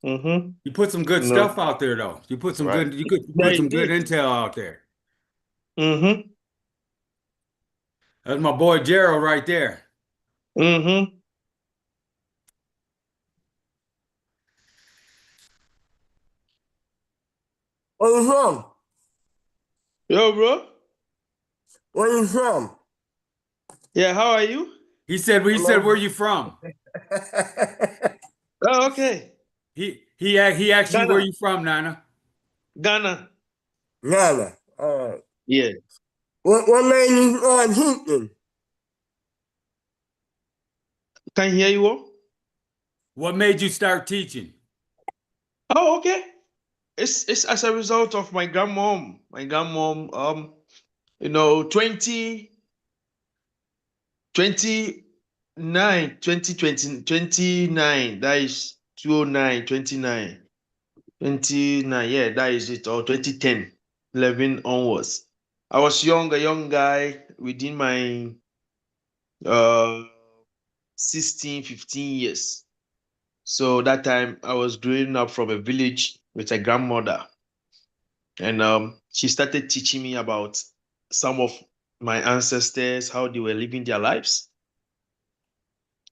Mm-hmm. You put some good No. stuff out there though. You put some Right. good, you could Yeah, put he some good did. intel out there. Mm-hmm. That's my boy Gerald right there. Mm-hmm. Where you from? Yo, bro. Where you from? Yeah, how are you? He said, where you from? Oh, okay. He asked you where Ghana. you from, Nana. Ghana. Ghana. All right. Yeah. What made you start teaching? Can you hear you all? What made you start teaching? Oh, okay. It's as a result of my grandmom. My grandmom, 20 29 2020 29. That is 209 29 29. Yeah, that is it. Or 2010 11 onwards. I was young, a young guy within my uh 16 15 years. So that time I was growing up from a village with a grandmother, and she started teaching me about some of my ancestors, how they were living their lives.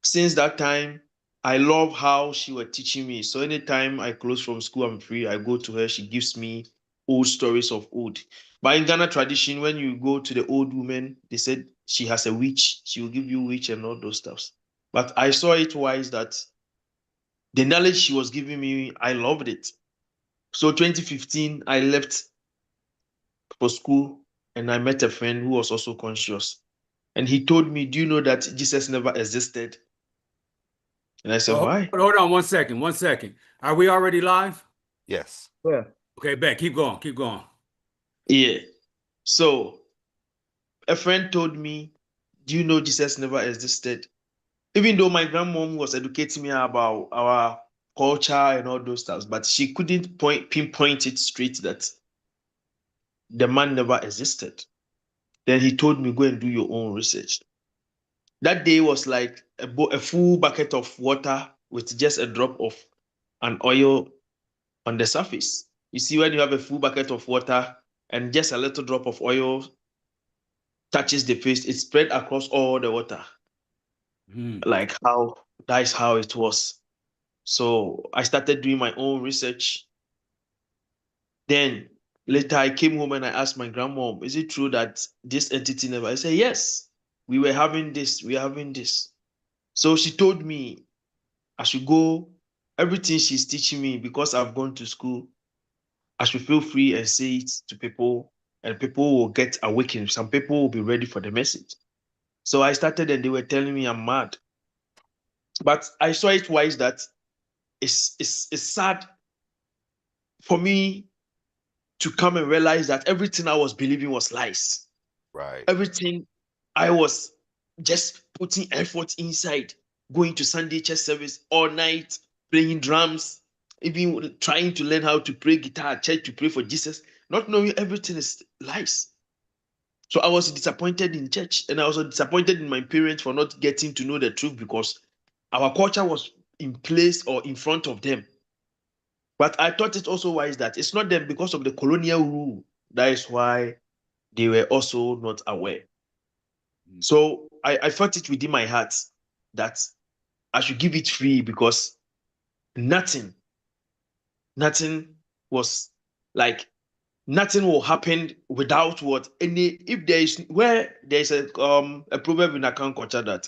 Since that time, I love how she was teaching me. So anytime I close from school, I'm free, I go to her. She gives me old stories of old. But in Ghana tradition, when you go to the old woman, they said she has a witch. She will give you witch and all those stuffs. But I saw it wise that the knowledge she was giving me, I loved it. So 2015, I left for school and I met a friend who was also conscious. And he told me, do you know that Jesus never existed? And I said, Oh, why? hold on 1 second. 1 second. Are we already live? Yes. Yeah. Okay, bet. Keep going. Keep going. Yeah. So a friend told me, do you know Jesus never existed? Even though my grandmom was educating me about our culture and all those stuff, but she couldn't pinpoint it straight that the man never existed. Then he told me, go and do your own research. That day was like a full bucket of water with just a drop of an oil on the surface. You see, when you have a full bucket of water and just a little drop of oil touches the face, it spread across all the water. Hmm. Like how that is how it was. So I started doing my own research. Then later I came home and I asked my grandmom, is it true that this entity never? I said, yes, we were having this, we are having this. So she told me I should go, everything she's teaching me because I've gone to school, I should feel free and say it to people, and people will get awakened. Some people will be ready for the message. So I started and they were telling me I'm mad. But I saw it wise that it's sad for me to come and realize that everything I was believing was lies. Right. Everything I was just putting effort inside, going to Sunday church service all night, playing drums, even trying to learn how to play guitar at church to pray for Jesus, not knowing everything is lies. So I was disappointed in church and I was disappointed in my parents for not getting to know the truth because our culture was in place or in front of them. But I thought it also wise that it's not them because of the colonial rule. That is why they were also not aware. So I felt it within my heart that I should give it free because nothing, nothing was like nothing will happen without what any if there is where there is a proverb in account culture that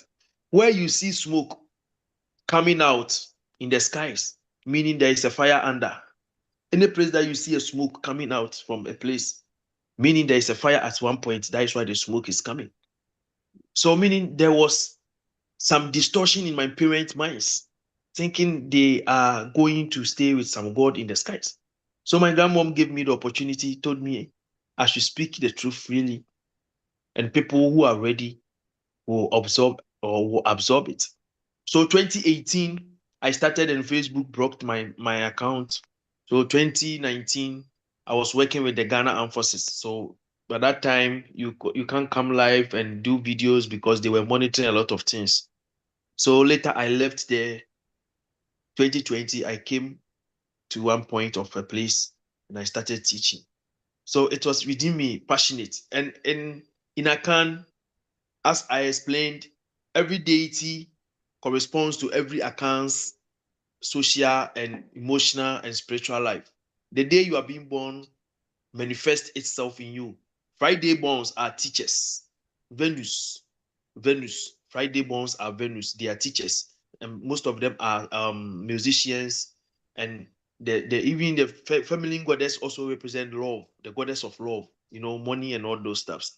where you see smoke coming out in the skies, meaning there is a fire under. Any place that you see a smoke coming out from a place, meaning there is a fire at one point, that is why the smoke is coming. So meaning there was some distortion in my parents' minds, thinking they are going to stay with some God in the skies. So my grandmom gave me the opportunity, told me I should speak the truth freely, and people who are ready will absorb it. So 2018, I started and Facebook blocked my account. So 2019, I was working with the Ghana Armed Forces. So by that time, you can't come live and do videos because they were monitoring a lot of things. So later I left there. 2020, I came. to one point of a place and I started teaching. So it was within me, passionate. And in Akan, as I explained, every deity corresponds to every Akan's social and emotional and spiritual life. The day you are being born manifests itself in you. Friday borns are teachers. Venus. Friday borns are Venus. They are teachers. And most of them are musicians. And even the feminine goddess also represent love, the goddess of love, money and all those stuffs.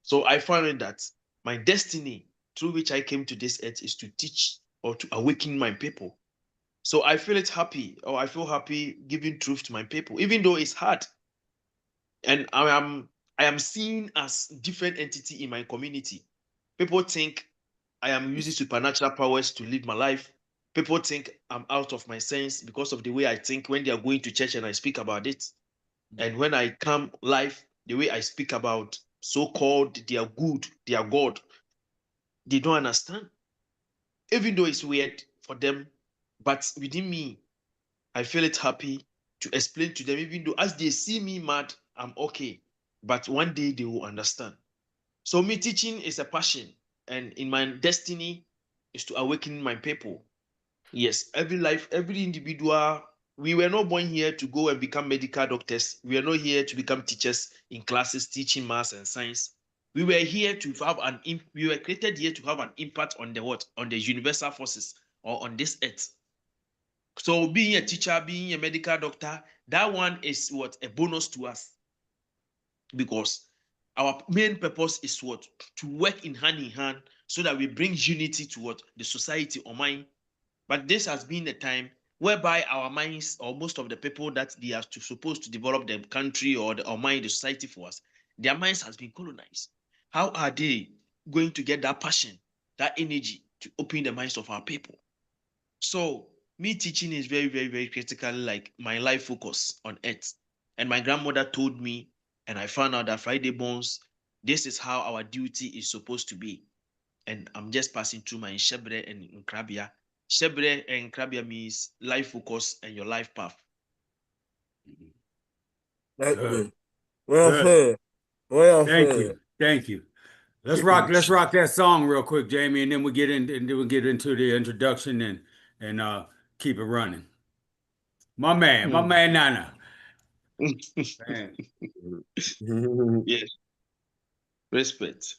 So I found that my destiny through which I came to this earth is to teach or to awaken my people. So I feel happy giving truth to my people, even though it's hard. And I am seen as different entity in my community. People think I am using supernatural powers to live my life. People think I'm out of my sense because of the way I think when they are going to church and I speak about it. And when I come live, the way I speak about so-called they are good, they are God, they don't understand. Even though it's weird for them, but within me, I feel it happy to explain to them, even though as they see me mad, I'm okay. But one day they will understand. So me teaching is a passion, and in my destiny is to awaken my people. Yes, every individual, we were not born here to go and become medical doctors. We are not here to become teachers in classes teaching maths and science. We were here to have we were created here to have an impact on the universal forces or on this earth. So being a teacher, being a medical doctor, that one is a bonus to us, because our main purpose is to work in hand so that we bring unity to the society or mind. But this has been a time whereby our minds, or most of the people that they are supposed to develop the country or mind, the society for us, their minds has been colonized. How are they going to get that passion, that energy to open the minds of our people? So me teaching is very, very, very critical, like my life focus on earth. And my grandmother told me, and I found out that Friday Bones, this is how our duty is supposed to be. And I'm just passing through my Shebre and Nkrabia. Shebre and Nkrabia means life focus and your life path. Thank Good. you. Well Good. said. Well Thank said. you. Thank you. Let's rock that song real quick, Jamie, and then we get into the introduction and keep it running. My man Nana. Man. Yes. Respect.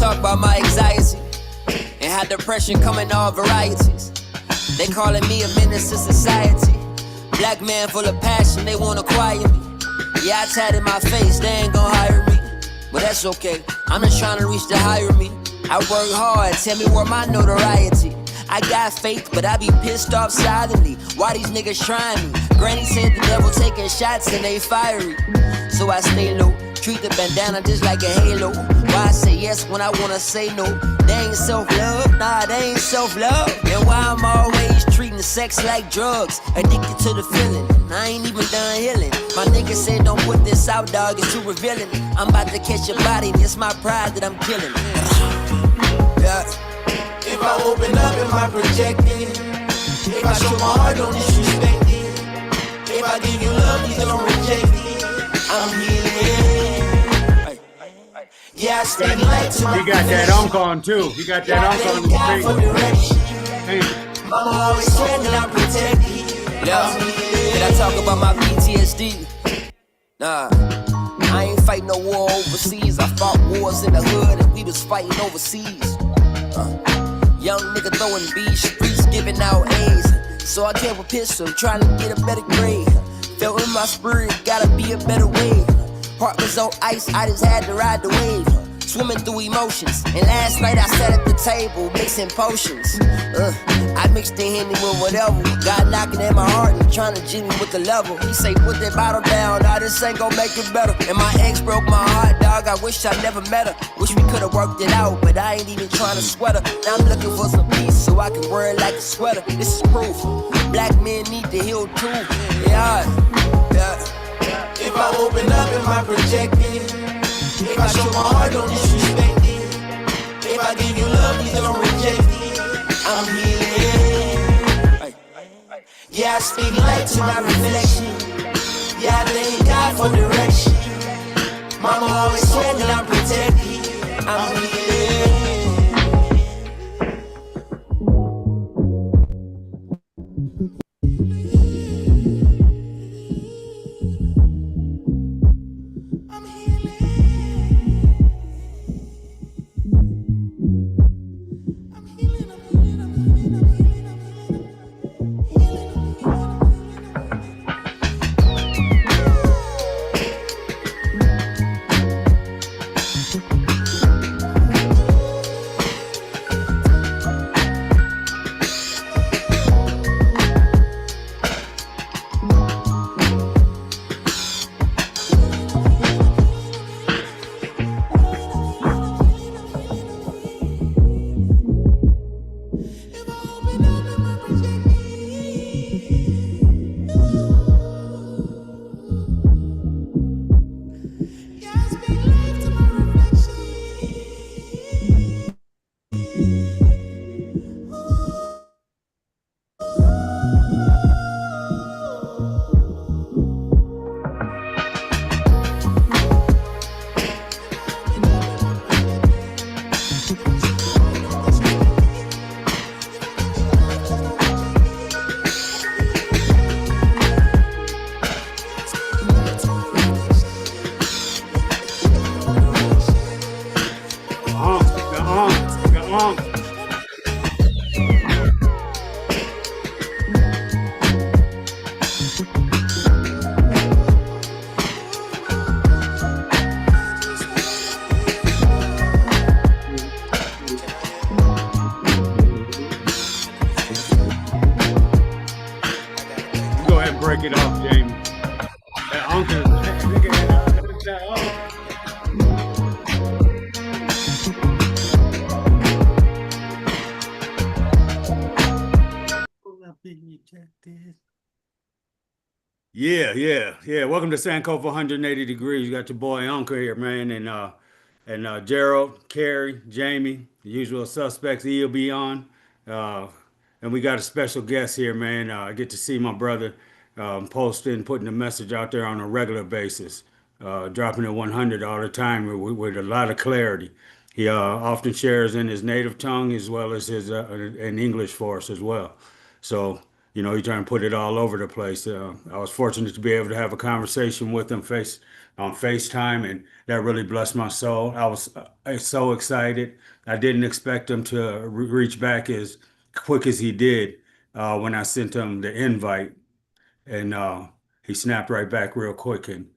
About my anxiety and how depression come in all varieties. They calling me a menace to society. Black man full of passion, they wanna quiet me. Yeah, I tatted my face, they ain't gon' hire me. But that's okay, I'm just trying to reach the higher me. I work hard, tell me where my notoriety. I got faith, but I be pissed off silently. Why these niggas trying me? Granny said the devil taking shots and they fiery. So I stay low, treat the bandana just like a halo. Why I say yes when I wanna say no? They ain't self-love, nah, they ain't self-love. And why I'm always treating sex like drugs, addicted to the feeling, I ain't even done healing. My nigga said don't put this out, dog, it's too revealing. I'm about to catch your body, it's my pride that I'm killing. Yeah. If I open up, am I projecting? If I show my heart, don't disrespect it. If I give you love, please don't reject it. I'm healing. Yeah, I stay light to my. He got that unk on too. He got that unk on the street. Mama always said that I'm protected. Yeah. Did I talk about my PTSD? Nah. I ain't fighting no war overseas. I fought wars in the hood and we was fighting overseas. Young nigga throwing B's, streets giving out A's. So I kept a pistol, trying to get a better grade. Felt in my spirit, gotta be a better way. Heart was on ice, I just had to ride the wave. swimming through emotions. And last night I sat at the table mixing potions. I mixed the Henny with whatever. God knocking at my heart and trying to G me with the level. He say, put that bottle down, nah, this ain't gon' make it better. And my ex broke my heart, dog, I wish I never met her. Wish we could've worked it out, but I ain't even trying to sweat her. Now I'm looking for some peace so I can wear it like a sweater. This is proof, black men need to heal too. Yeah. If I open up, am I projecting? If I show my heart, don't disrespect it. If I give you love, please don't reject it. I'm healing. Yeah, I speak light to my reflection. Yeah, I thank God for direction. Mama always said that I'm protected. I'm healing. Break it off, Jamie. That uncle, look at that. Yeah. Welcome to Sankofa 180 Degrees. You got your boy Uncle here, man, and Gerald, Carrie, Jamie, the usual suspects. He'll be on. And we got a special guest here, man. I get to see my brother posting, putting a message out there on a regular basis, dropping it 100 all the time with a lot of clarity. He often shares in his native tongue as well as his in English for us as well. So, he's trying to put it all over the place. I was fortunate to be able to have a conversation with him on FaceTime, and that really blessed my soul. I was so excited. I didn't expect him to reach back as quick as he did when I sent him the invite, and he snapped right back real quick. And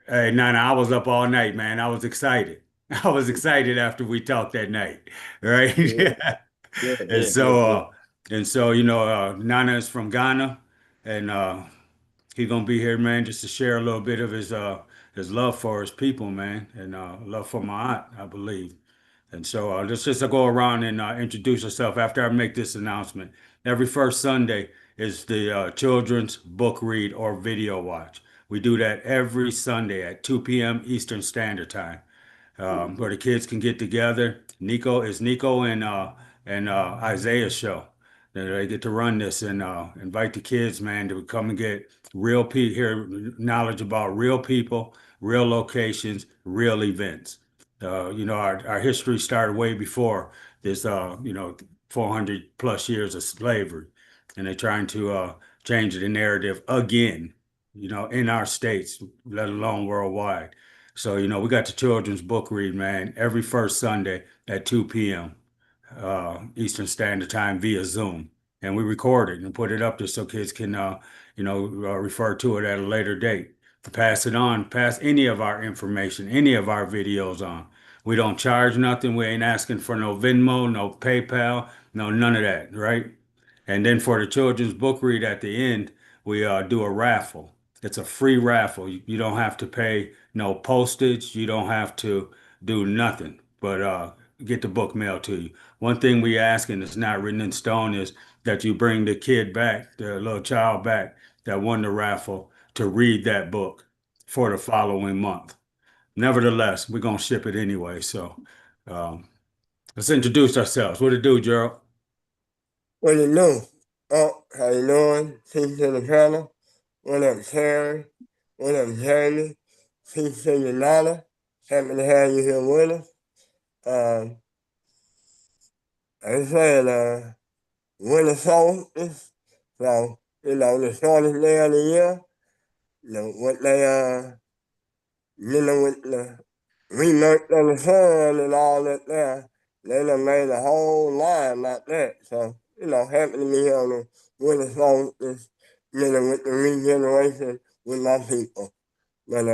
hey, Nana, I was up all night, man. I was excited. I was excited after we talked that night, right? Yeah, yeah, And yeah, so, yeah. Nana is from Ghana, and he's gonna be here, man, just to share a little bit of his love for his people, man, and love for my aunt, I believe. And so let's just go around and introduce yourself after I make this announcement. Every first Sunday is the children's book read or video watch. We do that every Sunday at 2 p.m. Eastern Standard Time, where the kids can get together. Nico and Isaiah's show. They get to run this and invite the kids, man, to come and get hear knowledge about real people, real locations, real events. Our history started way before this, 400 plus years of slavery, and they're trying to change the narrative again, in our states, let alone worldwide. So, we got the children's book read, man, every first Sunday at 2 p.m. Eastern Standard Time via Zoom. And we record it and put it up there so kids can, refer to it at a later date. To pass it on, pass any of our information, any of our videos on. We don't charge nothing. We ain't asking for no Venmo, no PayPal, no none of that, right? And then for the children's book read at the end, we do a raffle. It's a free raffle. You don't have to pay no postage. You don't have to do nothing but get the book mailed to you. One thing we ask, and it's not written in stone, is that you bring the kid back, the little child back that won the raffle to read that book for the following month. Nevertheless, we're gonna ship it anyway. So um, let's introduce ourselves. What it do, Gerald? What you do? Oh, how you doing? Peace to the panel. What up, Terry? What up, Jamie? Peace to you, Nana. Happy to have you here with us. Like I said, winter solstice. So, the shortest day of the year. What they with the remote of the sun and all that there, they done made a whole line about that. So, happy to be here on the winter solstice, with the regeneration with my people. But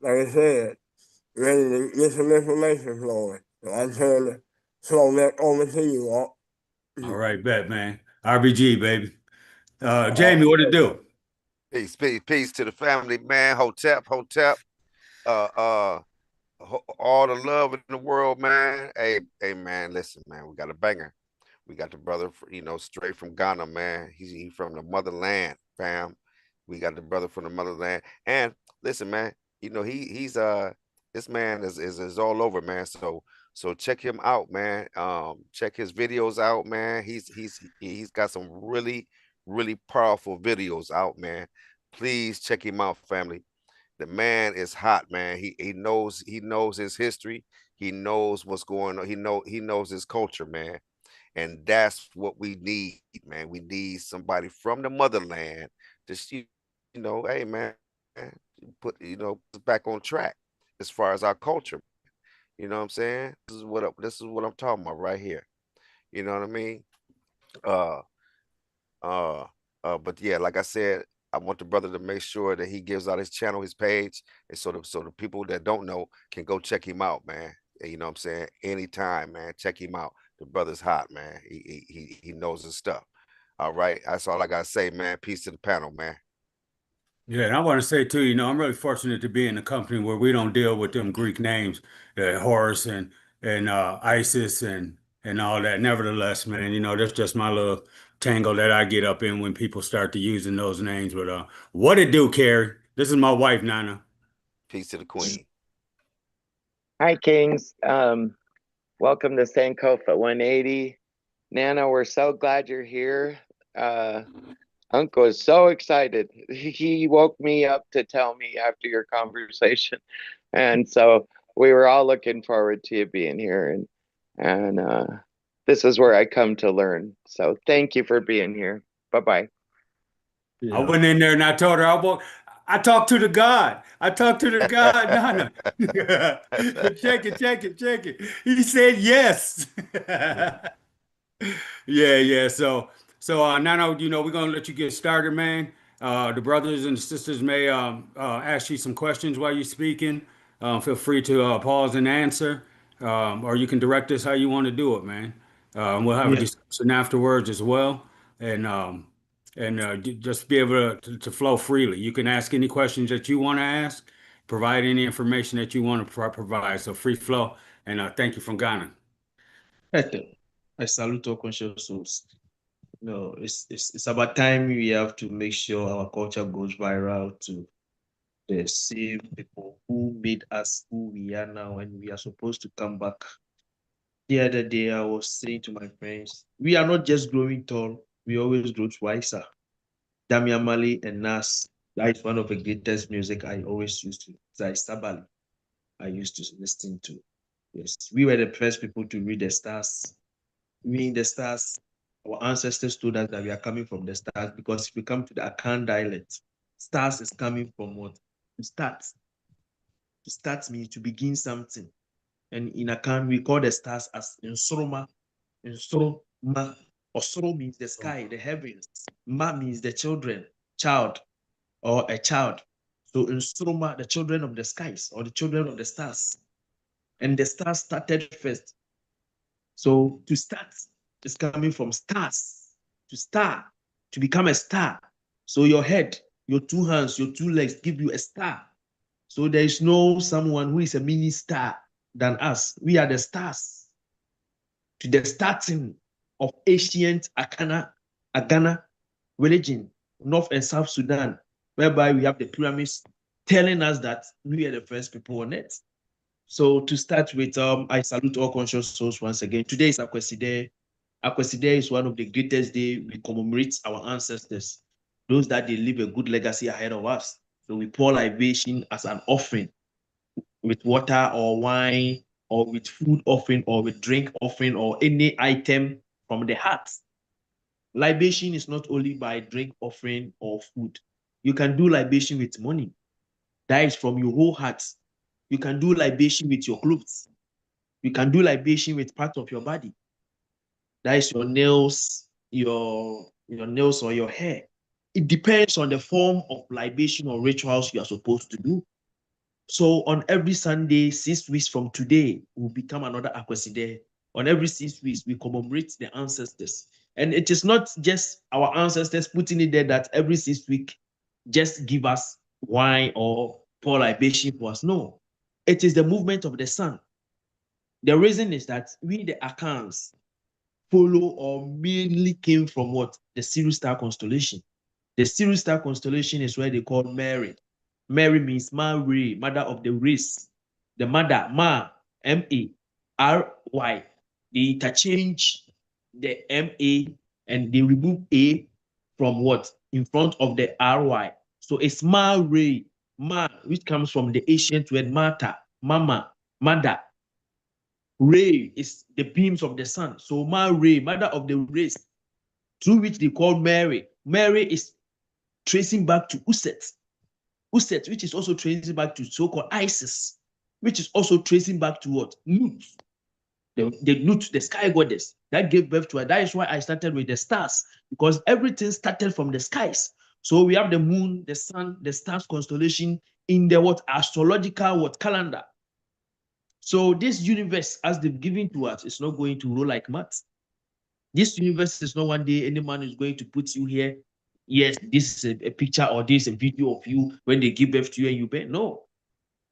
like I said, ready to get some information flowing. So I turn the flow back over to you all. All right, bet, man. RBG, baby. Uh, Jamie, what it do? Peace to the family, man. Hotep. Uh, uh, all the love in the world, man. Hey, man. Listen, man. We got a banger. We got the brother, straight from Ghana, man. He's from the motherland, fam. We got the brother from the motherland. And listen, man. He's this man is all over, man. So check him out, man. Check his videos out, man. He's got some really powerful videos out, man. Please check him out, family. The man is hot, man. He knows his history. He knows what's going on. He knows his culture, man. And that's what we need, man. We need somebody from the motherland to, hey, man, put us back on track as far as our culture. You know what I'm saying? This is what I'm talking about right here. You know what I mean? Uh, uh, but yeah, like I said, I want the brother to make sure that he gives out his channel, his page, and so the people that don't know can go check him out, man. And you know what I'm saying? Anytime, man, check him out. The brother's hot, man. He knows his stuff. All right, that's all I gotta say, man. Peace to the panel, man. Yeah, and I want to say too, I'm really fortunate to be in a company where we don't deal with them Greek names, Horus and Isis and all that. Nevertheless, man, that's just my little tangle that I get up in when people start to using those names. But what it do, Carrie? This is my wife, Nana. Peace to the queen. Hi, Kings. Welcome to Sankofa 180. Nana, we're so glad you're here. Uncle is so excited. He woke me up to tell me after your conversation. And so we were all looking forward to you being here. And this is where I come to learn. So thank you for being here. Bye-bye. I went in there and I told her, I talked to the God. I talked to the God, Nana. Check it. He said yes. Yeah. So Nana, we're gonna let you get started, man. The brothers and sisters may ask you some questions while you're speaking. Feel free to pause and answer, or you can direct us how you want to do it, man. We'll have a discussion afterwards as well, and just be able to flow freely. You can ask any questions that you want to ask, provide any information that you want to provide. So free flow, and thank you from Ghana. I salute all conscious souls. No, it's about time we have to make sure our culture goes viral to the same people who made us who we are now, and we are supposed to come back. The other day, I was saying to my friends, we are not just growing tall, we always grow wiser. Damian Marley and Nas, that is one of the greatest music I always used to. Zai Sabali, I used to listen to. Yes, we were the first people to read the stars. We in the stars, our ancestors told us that we are coming from the stars because if we come to the Akan dialect, stars is coming from what? To start. To start means to begin something. And in Akan, we call the stars as Nsoroma. Nsoroma. Osoro means the sky, the heavens. Ma means the child, or a child. So Nsoroma, the children of the skies, or the children of the stars. and the stars started first. So to start is coming from stars, to star, to become a star. So your head, your two hands, your two legs give you a star. So there is no someone who is a mini star than us. We are the stars. To the starting of ancient Agana religion, North and South Sudan, whereby we have the pyramids telling us that we are the first people on earth. So to start with, I salute all conscious souls once again. Today is Akwesi Day. Akwesi Day is one of the greatest days. We commemorate our ancestors, those that they leave a good legacy ahead of us. So we pour libation as an offering with water or wine or with food offering or with drink offering or any item from the heart. Libation is not only by drink offering or food. You can do libation with money. That is from your whole heart. You can do libation with your clothes. You can do libation with part of your body. That is your nails, your nails or your hair. It depends on the form of libation or rituals you are supposed to do. So on every Sunday, 6 weeks from today, will become another Akwesi Day. On every 6 weeks, we commemorate the ancestors. And it is not just our ancestors putting it there that every 6 weeks just give us wine or pour libation for us. No, it is the movement of the sun. The reason is that we, the Akans, follow or mainly came from what? The Sirius star constellation. The Sirius star constellation is where they call Mary. Mary means Mary, mother of the race. The mother, Ma, M-A-R-Y. They interchange the M-A and they remove A from what? In front of the R-Y. So it's Mary, Ma, which comes from the ancient word Mata, Mama, Mother. Ray is the beams of the sun. So Mary, mother of the race, through which they call Mary. Mary is tracing back to Uset. Uset, which is also tracing back to so-called Isis, which is also tracing back to what? Nut. The Nut, the sky goddess, that gave birth to her. That is why I started with the stars, because everything started from the skies. So we have the moon, the sun, the stars constellation in the what? Astrological what? Calendar. So this universe, as they've given to us, is not going to roll like math. This universe is not one day any man is going to put you here. Yes, this is a picture or this is a video of you when they give birth to you and you bear. No.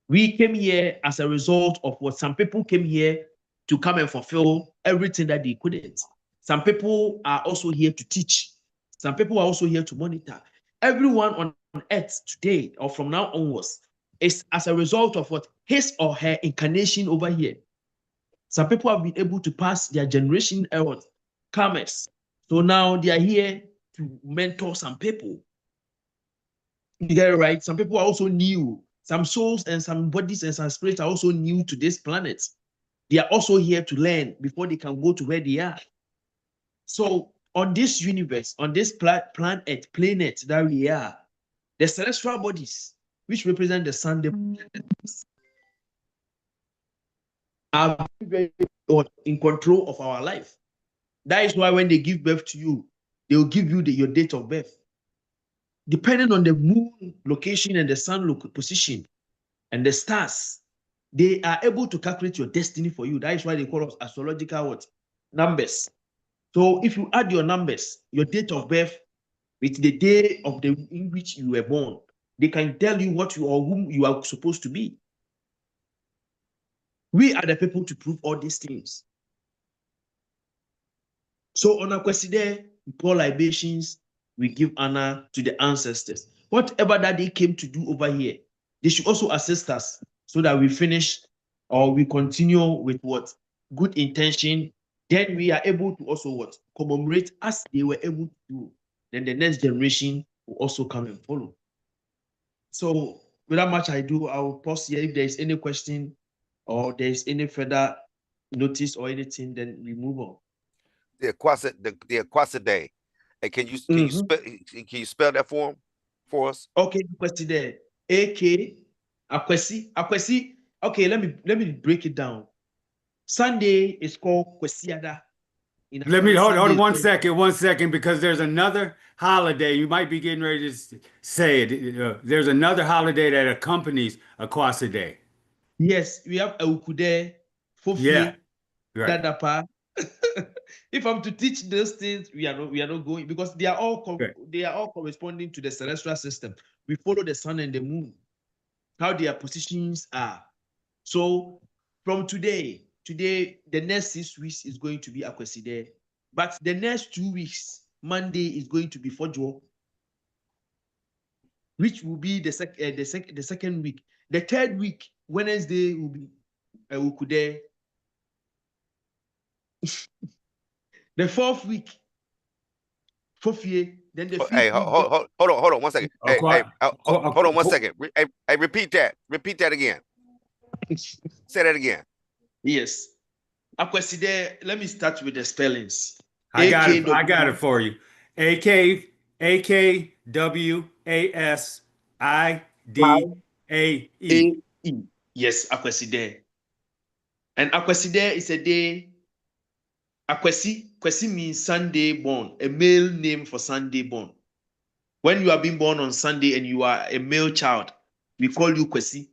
We came here as a result of what some people came here to come and fulfill everything that they couldn't. Some people are also here to teach. Some people are also here to monitor. Everyone on earth today or from now onwards is as a result of what his or her incarnation over here. Some people have been able to pass their generation errors, karmas. So now they are here to mentor some people. You get it right? Some people are also new. Some souls and some bodies and some spirits are also new to this planet. They are also here to learn before they can go to where they are. So on this universe, on this planet that we are, the celestial bodies, which represent the sun, are very in control of our life. That is why when they give birth to you, they will give you your date of birth. Depending on the moon location and the sun position and the stars, they are able to calculate your destiny for you. That is why they call us astrological what? Numbers. So if you add your numbers, your date of birth with the day of the in which you were born, they can tell you what you or whom you are supposed to be. We are the people to prove all these things. So on Akwesi Day, we pour libations, we give honor to the ancestors. Whatever that they came to do over here, they should also assist us so that we finish or we continue with what? Good intention. Then we are able to also what? Commemorate as they were able to do. Then the next generation will also come and follow. So without much ado, I will pause here. If there is any question or there is any further notice or anything, then we move on. The Akwesi Day. And can you spell that for us? Okay, Akwesi Day. AK Akwesi. Okay, let me break it down. Sunday is called Kwesiada. Let me hold on 1 second, because there's another holiday. You might be getting ready to say it. There's another holiday that accompanies Akwesi Day. Yes, we have Eukude, Fofie, Yeah, right. Dadapa. If I'm to teach those things, we are not going, because they are all corresponding to the celestial system. We follow the sun and the moon, how their positions are. So from today, the next 6 weeks is going to be Akweside, but the next 2 weeks, Monday is going to be Fojo, which will be the second week. The third week, Wednesday, will be Ukude. The fourth week, Fofie. Then the Hey, fifth week. hold on 1 second. Hey, hold on 1 second. Hey, repeat that. Repeat that again. Say that again. Yes. Akweside, let me start with the spellings. I got it for you. AKWASIDAE. Yes, Akweside. And Akweside is a day. Kwesi means Sunday born, a male name for Sunday born. When you are being born on Sunday and you are a male child, we call you Kwesi.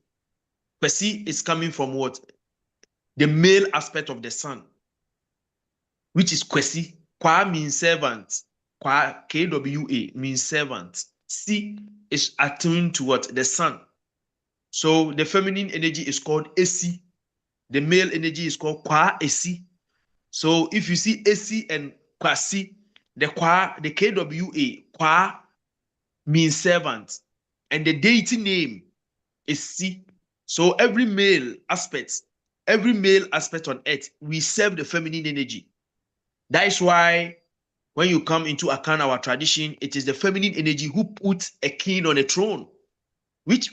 Kwesi is coming from what? The male aspect of the sun, which is Kwesi. Kwa means servant. Kwa, KWA, means servant. Si is attuned to what? The sun. So the feminine energy is called Esi. The male energy is called Kwa Esi. So if you see Esi and Kwasi, the KWA, Kwa means servant, and the deity name is Si. So every male aspect on earth, we serve the feminine energy. That is why when you come into Akan, our tradition, it is the feminine energy who puts a king on a throne, which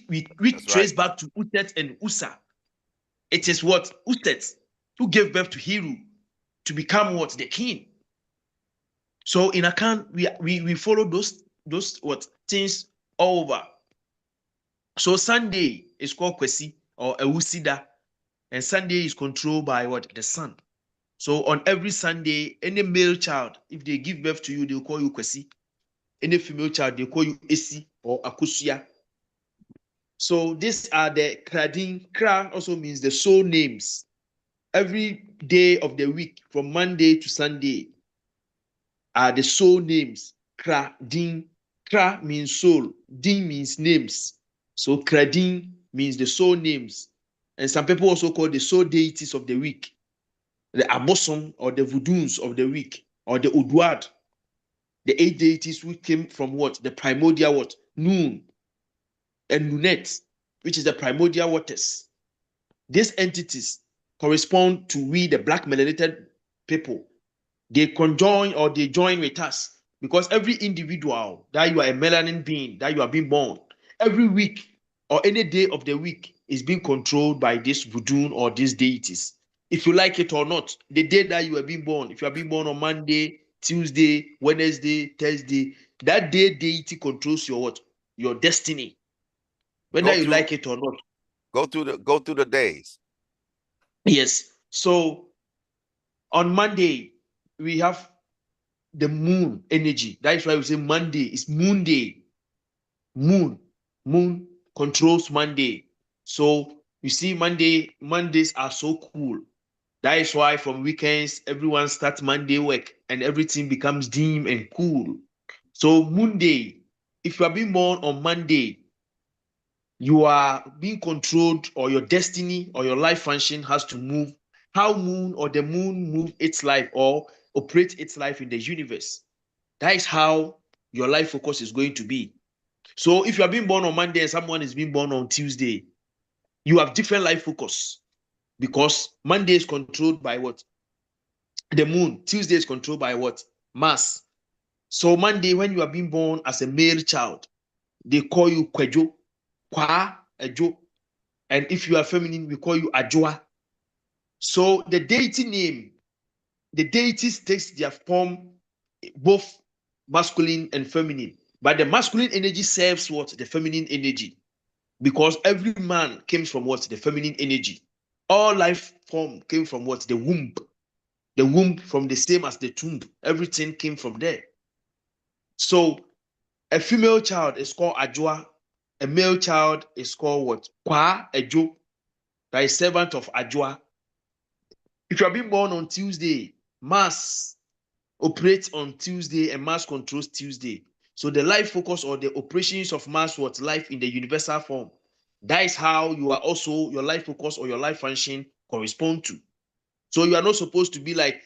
trace back to Utet and Usa. It is what? Utet who gave birth to Hiru to become what? The king. So in Akan, we follow those what things all over. So Sunday is called Kwesi or Ewusida, and Sunday is controlled by what? The sun. So on every Sunday, any male child, if they give birth to you, they'll call you Kwesi. Any female child, they call you Esi or Akusia. So these are the Kradin. Kra also means the soul names. Every day of the week, from Monday to Sunday, are the soul names. Kradin. Kra means soul. Din means names. So Kradin means the soul names. And some people also call the soul deities of the week, the Abosom or the Voodoos of the week, or the Udwad, the 8 deities which came from what? The primordial what? Noon and Lunet, which is the primordial waters. These entities correspond to we, the black melanated people. They conjoin or they join with us, because every individual that you are a melanin being, that you are being born, every week or any day of the week is being controlled by this voodoo or these deities. If you like it or not, the day that you are being born, if you are being born on Monday, Tuesday, Wednesday, Thursday, that day deity controls your what? Your destiny, whether you like it or not. Go through the days. Yes. So on Monday, we have the moon energy. That is why we say Monday is moon day. Moon controls Monday. So you see, Mondays are so cool. That is why from weekends, everyone starts Monday work and everything becomes dim and cool. So moon day, if you are being born on Monday, you are being controlled, or your destiny or your life function has to move how moon or the moon move its life or operate its life in the universe. That is how your life focus is going to be. So if you are being born on Monday and someone is being born on Tuesday, you have different life focus, because Monday is controlled by what? The moon. Tuesday is controlled by what? Mars. So Monday, when you are being born as a male child, they call you Kwejo, Kwa, Ejo. And if you are feminine, we call you Ajua. So the deity name, the deities takes their form both masculine and feminine. But the masculine energy serves what? The feminine energy. Because every man came from what? The feminine energy. All life form came from what? The womb. The womb from the same as the tomb. Everything came from there. So a female child is called Ajua. A male child is called what? Kwa Ejo. that is servant of Ajwa. If you are being born on Tuesday, Mars operates on Tuesday and Mars controls Tuesday. So the life focus or the operations of Mars was life in the universal form. That is how you are also, your life focus or your life function correspond to. So you are not supposed to be like,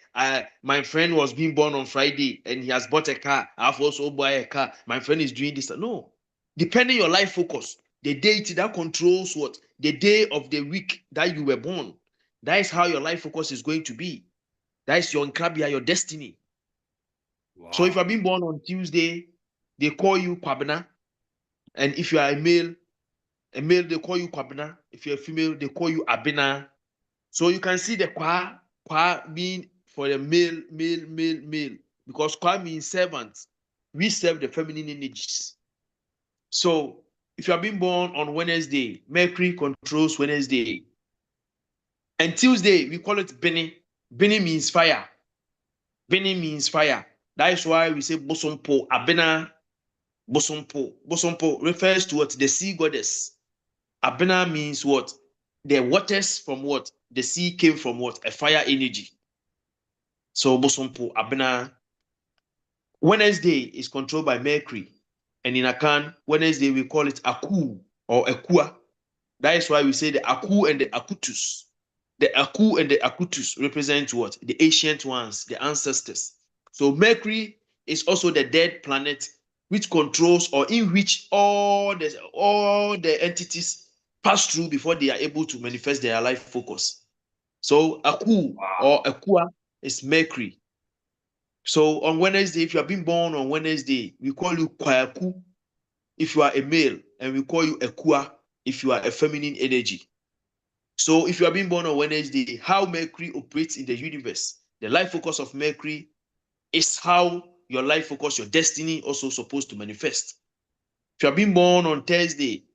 my friend was being born on Friday and he has bought a car. I've also bought a car. My friend is doing this. No. Depending your life focus, the deity that controls what? The day of the week that you were born. That is how your life focus is going to be. That is your nkrabia, your destiny. Wow. So if you are being born on Tuesday, they call you Kwabena. And if you are a male, they call you Kwabena. If you're a female, they call you Abena. So you can see the kwa being for the male, because kwa means servant. We serve the feminine energies. So if you are being born on Wednesday, Mercury controls Wednesday. And Tuesday, we call it Bini. Bini means fire. Bini means fire. That is why we say Bosompo, Abena, Bosompo. Bosompo refers to what? The sea goddess. Abena means what? The waters from what? The sea came from what? A fire energy. So Bosompo, Abena. Wednesday is controlled by Mercury. And in Akan, Wednesday we call it Aku or Ekua. That is why we say the Aku and the Akutus. The Aku and the Akutus represent what? The ancient ones, the ancestors. So Mercury is also the dead planet which controls or in which all the entities pass through before they are able to manifest their life focus. So Aku or Ekua is Mercury. So on Wednesday, if you have been born on Wednesday, we call you Kwaku if you are a male, and we call you Ekua if you are a feminine energy. So if you are being born on Wednesday, how Mercury operates in the universe, the life focus of Mercury is how your life focus, your destiny also supposed to manifest. If you are being born on Thursday,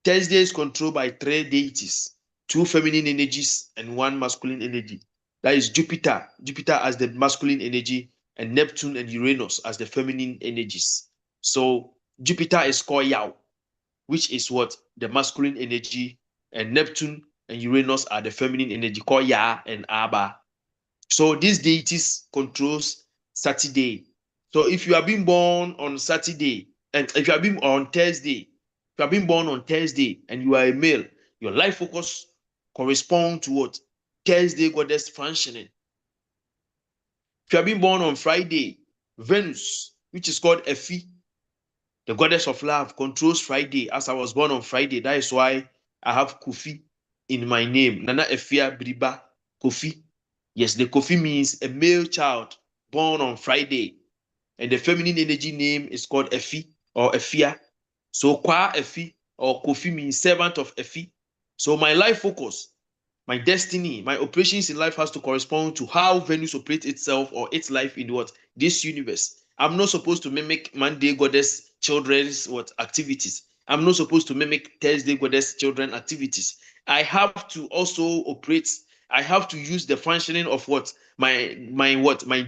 Thursday is controlled by 3 deities, 2 feminine energies and 1 masculine energy. That is Jupiter as the masculine energy, and Neptune and Uranus as the feminine energies. So Jupiter is called Yao, which is what? The masculine energy, and Neptune and Uranus are the feminine energy called Ya and Abba. So these deities controls Saturday. So if you are being born on Saturday, and if you are being on Thursday, if you are being born on Thursday and you are a male, your life focus corresponds to what? Thursday goddess functioning. If you are being born on Friday, Venus, which is called Efi, the goddess of love, controls Friday. As I was born on Friday, that is why I have Kofi in my name. Nanaafiabribakofi. Yes, the Kofi means a male child born on Friday. And the feminine energy name is called Efi or Efia. So Kwa Efi or Kofi means servant of Efi. So my life focus, my destiny, my operations in life has to correspond to how Venus operates itself or its life in what? This universe. I'm not supposed to mimic Monday goddess children's what activities. I'm not supposed to mimic Thursday goddess children activities. I have to also operate. I have to use the functioning of what? My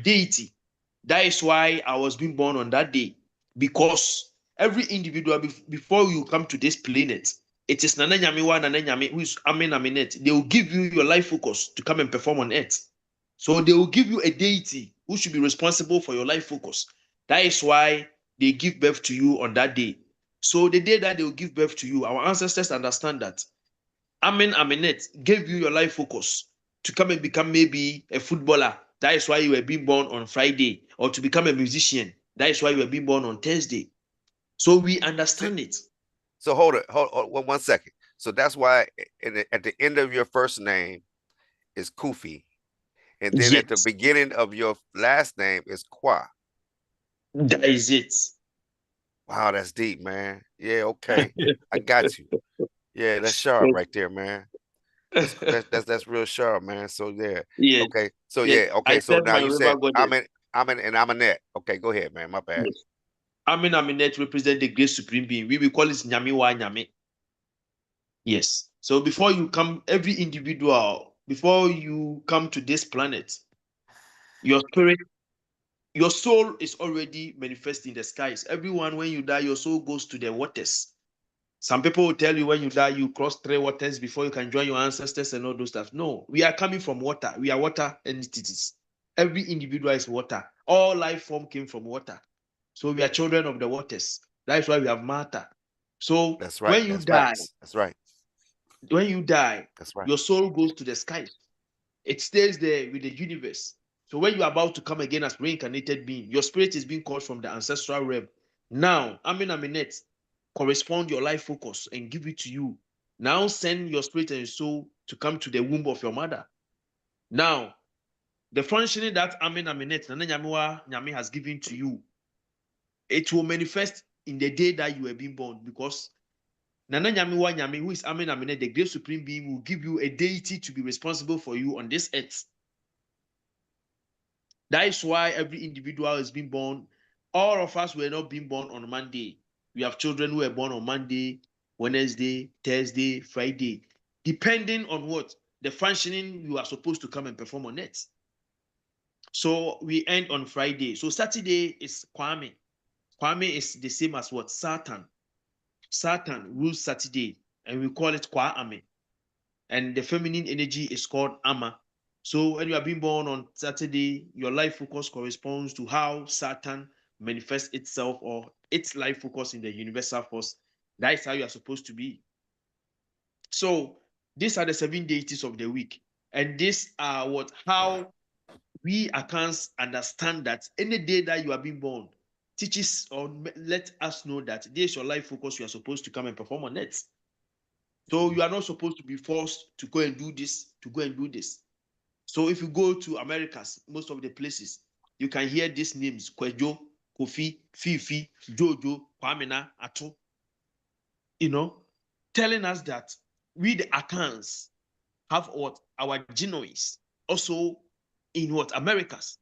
deity. That is why I was being born on that day. Because every individual, before you come to this planet, it is Nana Nyamiwa, Nana Nyami, who is Amen Aminet. They will give you your life focus to come and perform on earth. So they will give you a deity who should be responsible for your life focus. That is why they give birth to you on that day. So the day that they will give birth to you, our ancestors understand that Amen Aminet gave you your life focus to come and become maybe a footballer. That is why you were being born on Friday, or to become a musician. That is why you were being born on Thursday. So we understand it. So hold it, hold 1 second. So that's why at the end of your first name is Kufi, and then at the Yes. beginning of your last name is Kwa. That is it. Wow, that's deep, man. Yeah, okay, I got you. Yeah, that's sharp right there, man. That's real sharp, man. So yeah, Yes. okay. So Yes. yeah, okay. I So serve now my you river said goddess. I'm Annette. Okay, go ahead, man. My bad. Yes. Amen Aminet represent the great supreme being. We will call it Nyami wa Nyami. Yes. So before you come, every individual, before you come to this planet, your spirit, your soul is already manifest in the skies. Everyone, when you die, your soul goes to the waters. Some people will tell you when you die, you cross 3 waters before you can join your ancestors and all those stuff. No, we are coming from water. We are water entities. Every individual is water. All life form came from water. So we are children of the waters. That's why we have matter. So That's right. when you That's die, facts. That's right. when you die, That's right. your soul goes to the sky. It stays there with the universe. So when you are about to come again as reincarnated being, your spirit is being called from the ancestral realm. Now, Aminet, correspond your life focus and give it to you. Now send your spirit and your soul to come to the womb of your mother. Now, the functioning that Aminet Nyame has given to you, it will manifest in the day that you were being born, because Nana Nyame, who is Aminet, the great supreme being, will give you a deity to be responsible for you on this earth. That is why every individual is being born. All of us were not being born on Monday. We have children who were born on Monday, Wednesday, Thursday, Friday, depending on what the functioning you are supposed to come and perform on it. So we end on Friday. So Saturday is Kwame. Kwame is the same as what? Satan. Satan rules Saturday, and we call it Kwame. And the feminine energy is called Ama. So when you are being born on Saturday, your life focus corresponds to how Saturn manifests itself, or its life focus in the universal force. That is how you are supposed to be. So these are the 7 deities of the week. And these are how we Akans understand that any day that you are being born teaches or let us know that this is your life focus. You are supposed to come and perform on it. So you are not supposed to be forced to go and do this, to go and do this. So if you go to Americas, most of the places, you can hear these names: Kwejo, Kofi, Fifi, Jojo, Kwamina, Ato. Telling us that we the Akans have what our genoids also in what Americas.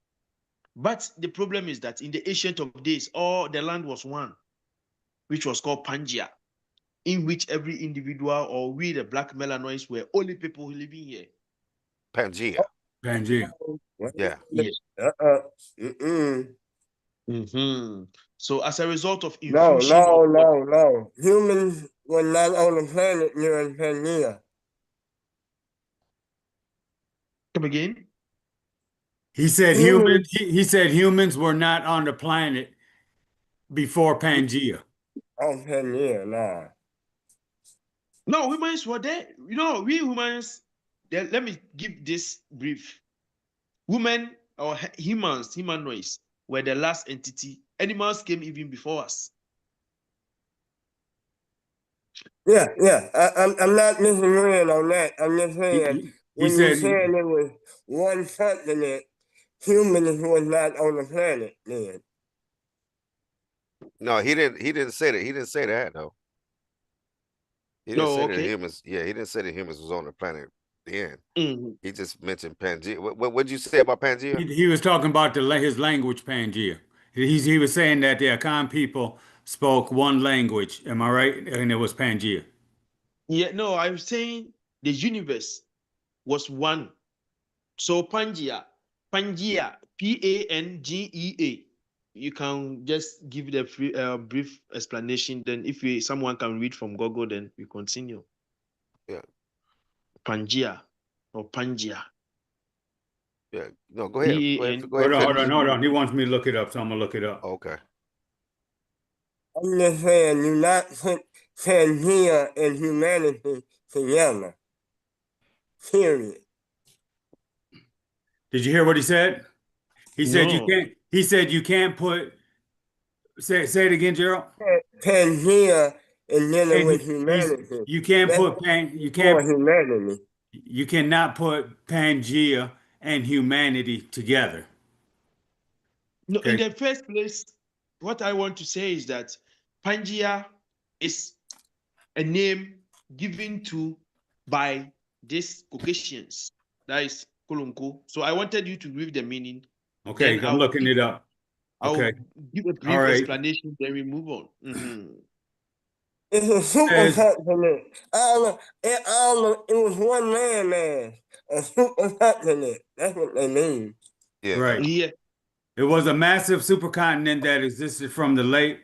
But the problem is that in the ancient of days, all the land was one, which was called Pangaea, in which every individual, or we the black melanoids, were only people living here. Pangaea. Pangaea. Yeah. Yes. So as a result of No, infusion of no. Humans were not on the planet during Pangaea. Come again? He said humans. He said humans were not on the planet before Pangaea. On Pangaea, nah. No, humans were there. We humans. Let me give this brief. Women or humanoids were the last entity. Animals came even before us. Yeah. I'm not disagreeing on that. I'm just saying when you said it was one continent, humans was not on the planet then. No, he didn't say that. He didn't say that though. He didn't say that humans. Yeah, he didn't say that humans was on the planet then. He just mentioned Pangaea. What did you say about Pangaea? He was talking about his language, Pangaea. He was saying that the Akan people spoke one language. Am I right? And it was Pangaea. Yeah, no, I'm saying the universe was one. So Pangaea, Pangea, You can just give the brief explanation. Then, if someone can read from Google, then we continue. Yeah. Pangea or Pangea. Yeah. No, go ahead. Hold on. He wants me to look it up, so I'm gonna look it up. Okay. I'm just saying, you not put Pangea and humanity together. Period. Did you hear what he said? He said you can't. He said you can't put. Say it again, Gerald. Pangea and dealing with humanity. You can't put You can't. Humanity. You cannot put Pangaea and humanity together. No, in the first place, what I want to say is that Pangea is a name given by these Caucasians. That is Kolonko. So I wanted you to read the meaning. Okay, I'm looking it up. Okay. I'll give a brief explanation, then we move on. It's a super continent. It was one landmass. A super continent. That's what they mean. Yeah. Right. Yeah. It was a massive supercontinent that existed from the late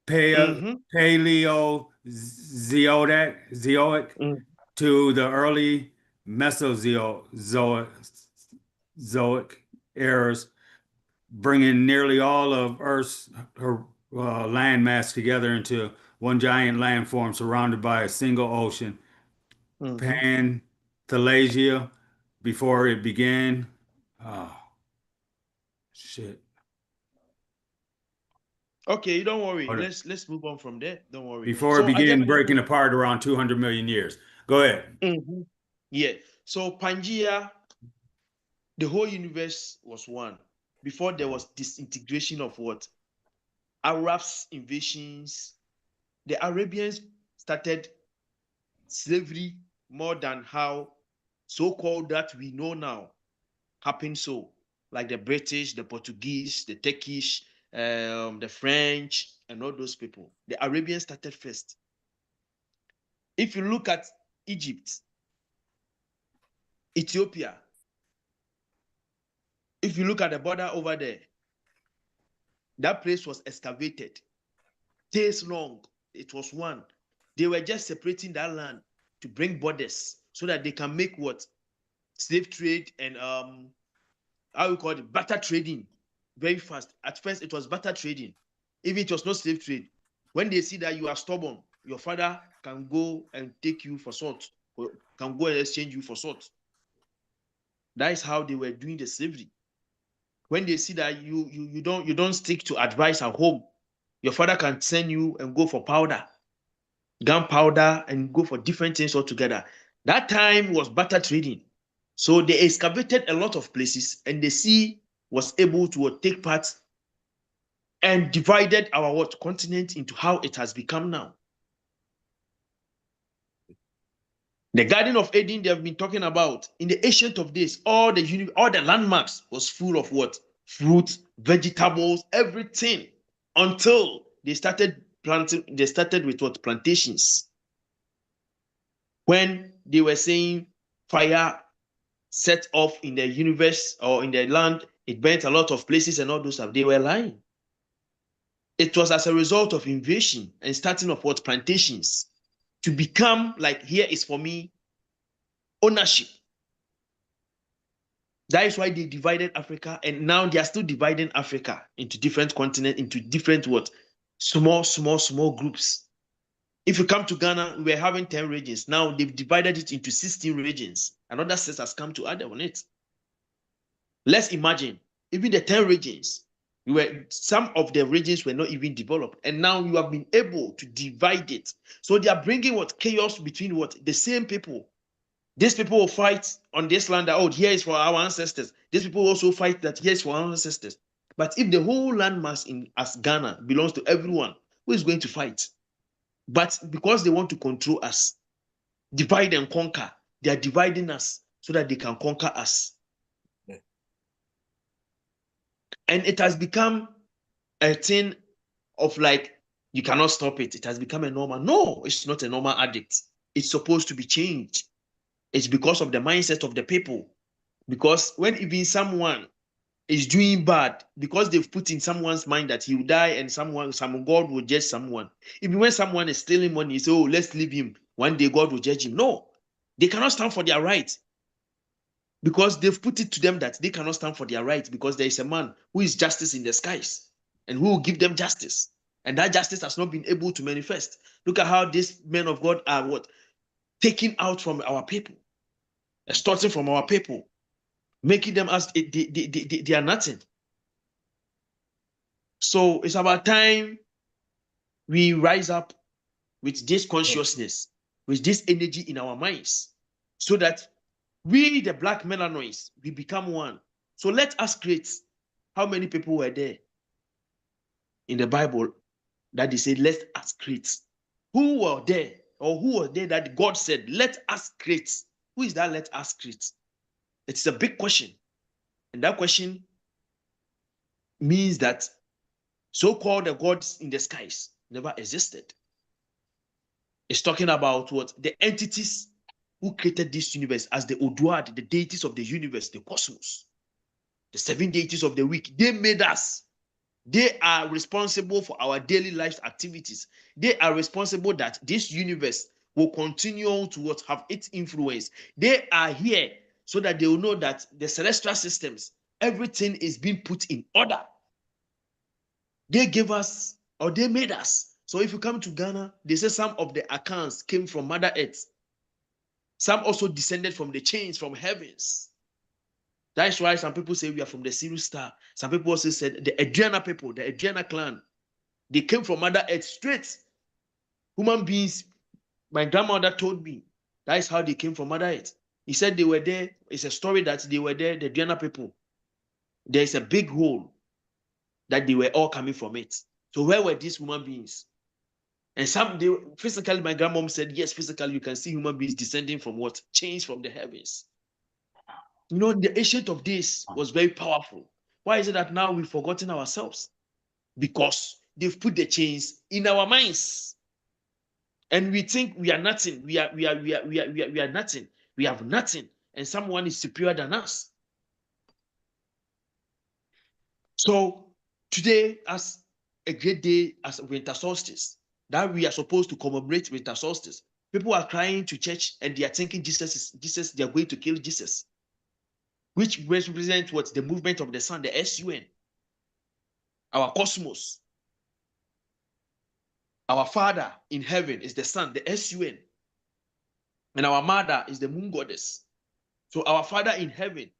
Paleozoic to the early Mesozoic eras, bringing nearly all of Earth's land mass together into one giant landform surrounded by a single ocean. Panthalasia before it began. Oh, shit. Okay, don't worry. Let's move on from there. Don't worry. Before So it began breaking apart around 200 million years. Go ahead. Yeah. So Pangea, the whole universe was one. Before there was disintegration of what? Arabs invasions. The Arabians started slavery more than how so-called that we know now happened. So like the British, the Portuguese, the Turkish, the French, and all those people. The Arabians started first. If you look at Egypt, Ethiopia, if you look at the border over there, that place was excavated. Days long, it was one. They were just separating that land to bring borders so that they can make what? Slave trade and how we call it, barter trading very fast. At first, it was barter trading. If it was not slave trade, when they see that you are stubborn, your father can go and take you for salt, or can go and exchange you for salt. That is how they were doing the slavery. When they see that you don't stick to advice at home, your father can send you and go for powder, gunpowder, and go for different things altogether. That time was barter trading. So they excavated a lot of places, and the sea was able to take part and divided our continent into how it has become now. The Garden of Eden they have been talking about in the ancient of days, all the landmarks was full of what? Fruits, vegetables, everything, until they started planting. They started with what? Plantations. When they were saying fire set off in the universe or in the land, it burnt a lot of places and all those stuff. They were lying. It was as a result of invasion and starting of what? Plantations, to become like, here is for me, ownership. That is why they divided Africa, and now they are still dividing Africa into different continents, into different what? Small groups. If you come to Ghana, we were having 10 regions. Now they've divided it into 16 regions. Another set has come to add on it. Let's imagine, even the 10 regions, some of the regions were not even developed, and now you have been able to divide it. So they are bringing what? Chaos between what? The same people. These people will fight on this land that, oh, here is for our ancestors. These people also fight that here is for our ancestors. But if the whole landmass as Ghana belongs to everyone, who is going to fight? But because they want to control us, divide and conquer, they are dividing us so that they can conquer us. Yeah. And it has become a thing of like, you cannot stop it. It has become a normal. No, it's not a normal addict. It's supposed to be changed. It's because of the mindset of the people. Because when even someone is doing bad, because they've put in someone's mind that he will die and some God will judge someone. Even when someone is stealing money, you say, oh, let's leave him. One day God will judge him. No, they cannot stand for their right. Because they've put it to them that they cannot stand for their right, because there is a man who is justice in the skies and who will give them justice. And that justice has not been able to manifest. Look at how these men of God are what? Taking out from our people. Extorting from our people, making them as they are nothing. So it's about time we rise up with this consciousness, with this energy in our minds, so that we, the black melanoids, we become one. So let us create. How many people were there in the Bible that they said, let us create? Who were there, or who was there that God said, let us create? Who is that let us create? It's a big question. And that question means that so-called the gods in the skies never existed. It's talking about what? The entities who created this universe as the Oduad, the deities of the universe, the cosmos, the 7 deities of the week. They made us. They are responsible for our daily life activities. They are responsible that this universe will continue to what have its influence. They are here so that they will know that the celestial systems, everything is being put in order. They gave us, or they made us. So if you come to Ghana, they say some of the accounts came from Mother Earth. Some also descended from the chains from heavens. That is why some people say we are from the Sirius star. Some people also said the Adriana people, the Adriana clan, they came from Mother Earth straight. Human beings, my grandmother told me, that is how they came from Mother Earth. He said they were there. It's a story that they were there, the Adriana people. There is a big hole that they were all coming from it. So where were these human beings? And some, they physically, my grandmom said, yes, physically, you can see human beings descending from what? Chains from the heavens. You know, the ancient of days was very powerful. Why is it that now we've forgotten ourselves? Because they've put the chains in our minds. And we think we are nothing. We are nothing. We have nothing. And someone is superior than us. So today, as a great day, as winter solstice, that we are supposed to commemorate winter solstice. People are crying to church and they are thinking Jesus, they are going to kill Jesus, which represents what? The movement of the sun, the SUN, our cosmos. Our Father in heaven is the sun, the SUN. And our mother is the moon goddess. So our Father in heaven,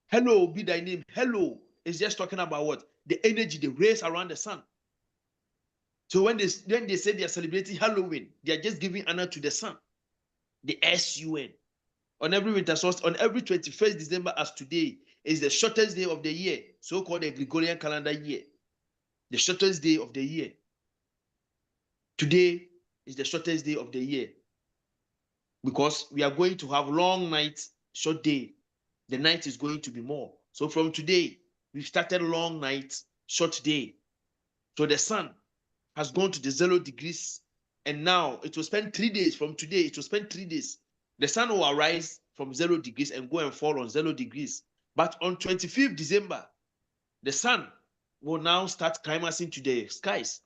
hello be thy name. Hello is just talking about what? The energy, the rays around the sun. So when they say they are celebrating Halloween, they are just giving honor to the sun, the SUN. On every winter solstice, on every 21st December, as today is the shortest day of the year, so-called the Gregorian calendar year, the shortest day of the year. Today is the shortest day of the year because we are going to have long nights, short day. The night is going to be more. So from today, we've started long nights, short day. So the sun has gone to the 0 degrees, and now it will spend 3 days. From today, it will spend 3 days. The sun will arise from 0 degrees and go and fall on 0 degrees. But on 25th December, the sun will now start climbing to the skies,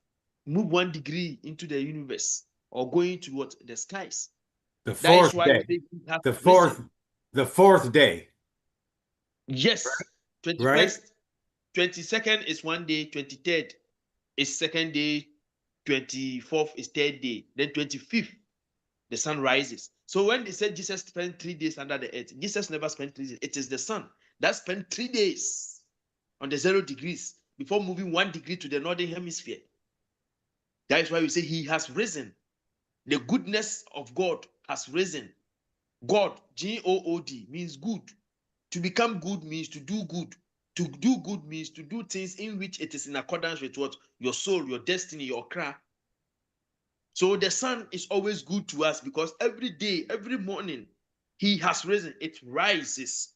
move 1 degree into the universe, or going to what? The skies. The fourth day. The fourth day. Yes. 21st, right? 22nd is 1 day, 23rd is 2nd day, 24th is 3rd day, then 25th, the sun rises. So when they said Jesus spent 3 days under the earth, Jesus never spent 3 days. It is the sun that spent 3 days on the 0 degrees before moving 1 degree to the northern hemisphere. That is why we say he has risen. The goodness of God has risen. God, G-O-O-D, means good. To become good means to do good. To do good means to do things in which it is in accordance with what? Your soul, your destiny, your craft. So the sun is always good to us because every day, every morning, he has risen. It rises.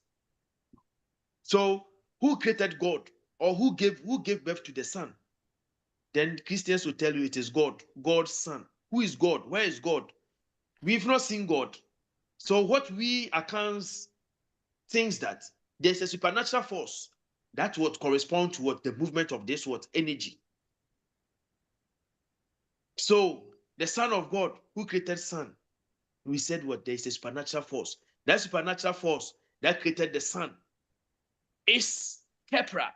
So who created God? Or who gave birth to the sun? Then Christians will tell you it is God, God's son. Who is God? Where is God? We've not seen God. So what we accounts thinks that there's a supernatural force that would correspond to what the movement of this what energy. So the Son of God who created sun, we said what? There is a supernatural force. That supernatural force that created the sun is Kepra.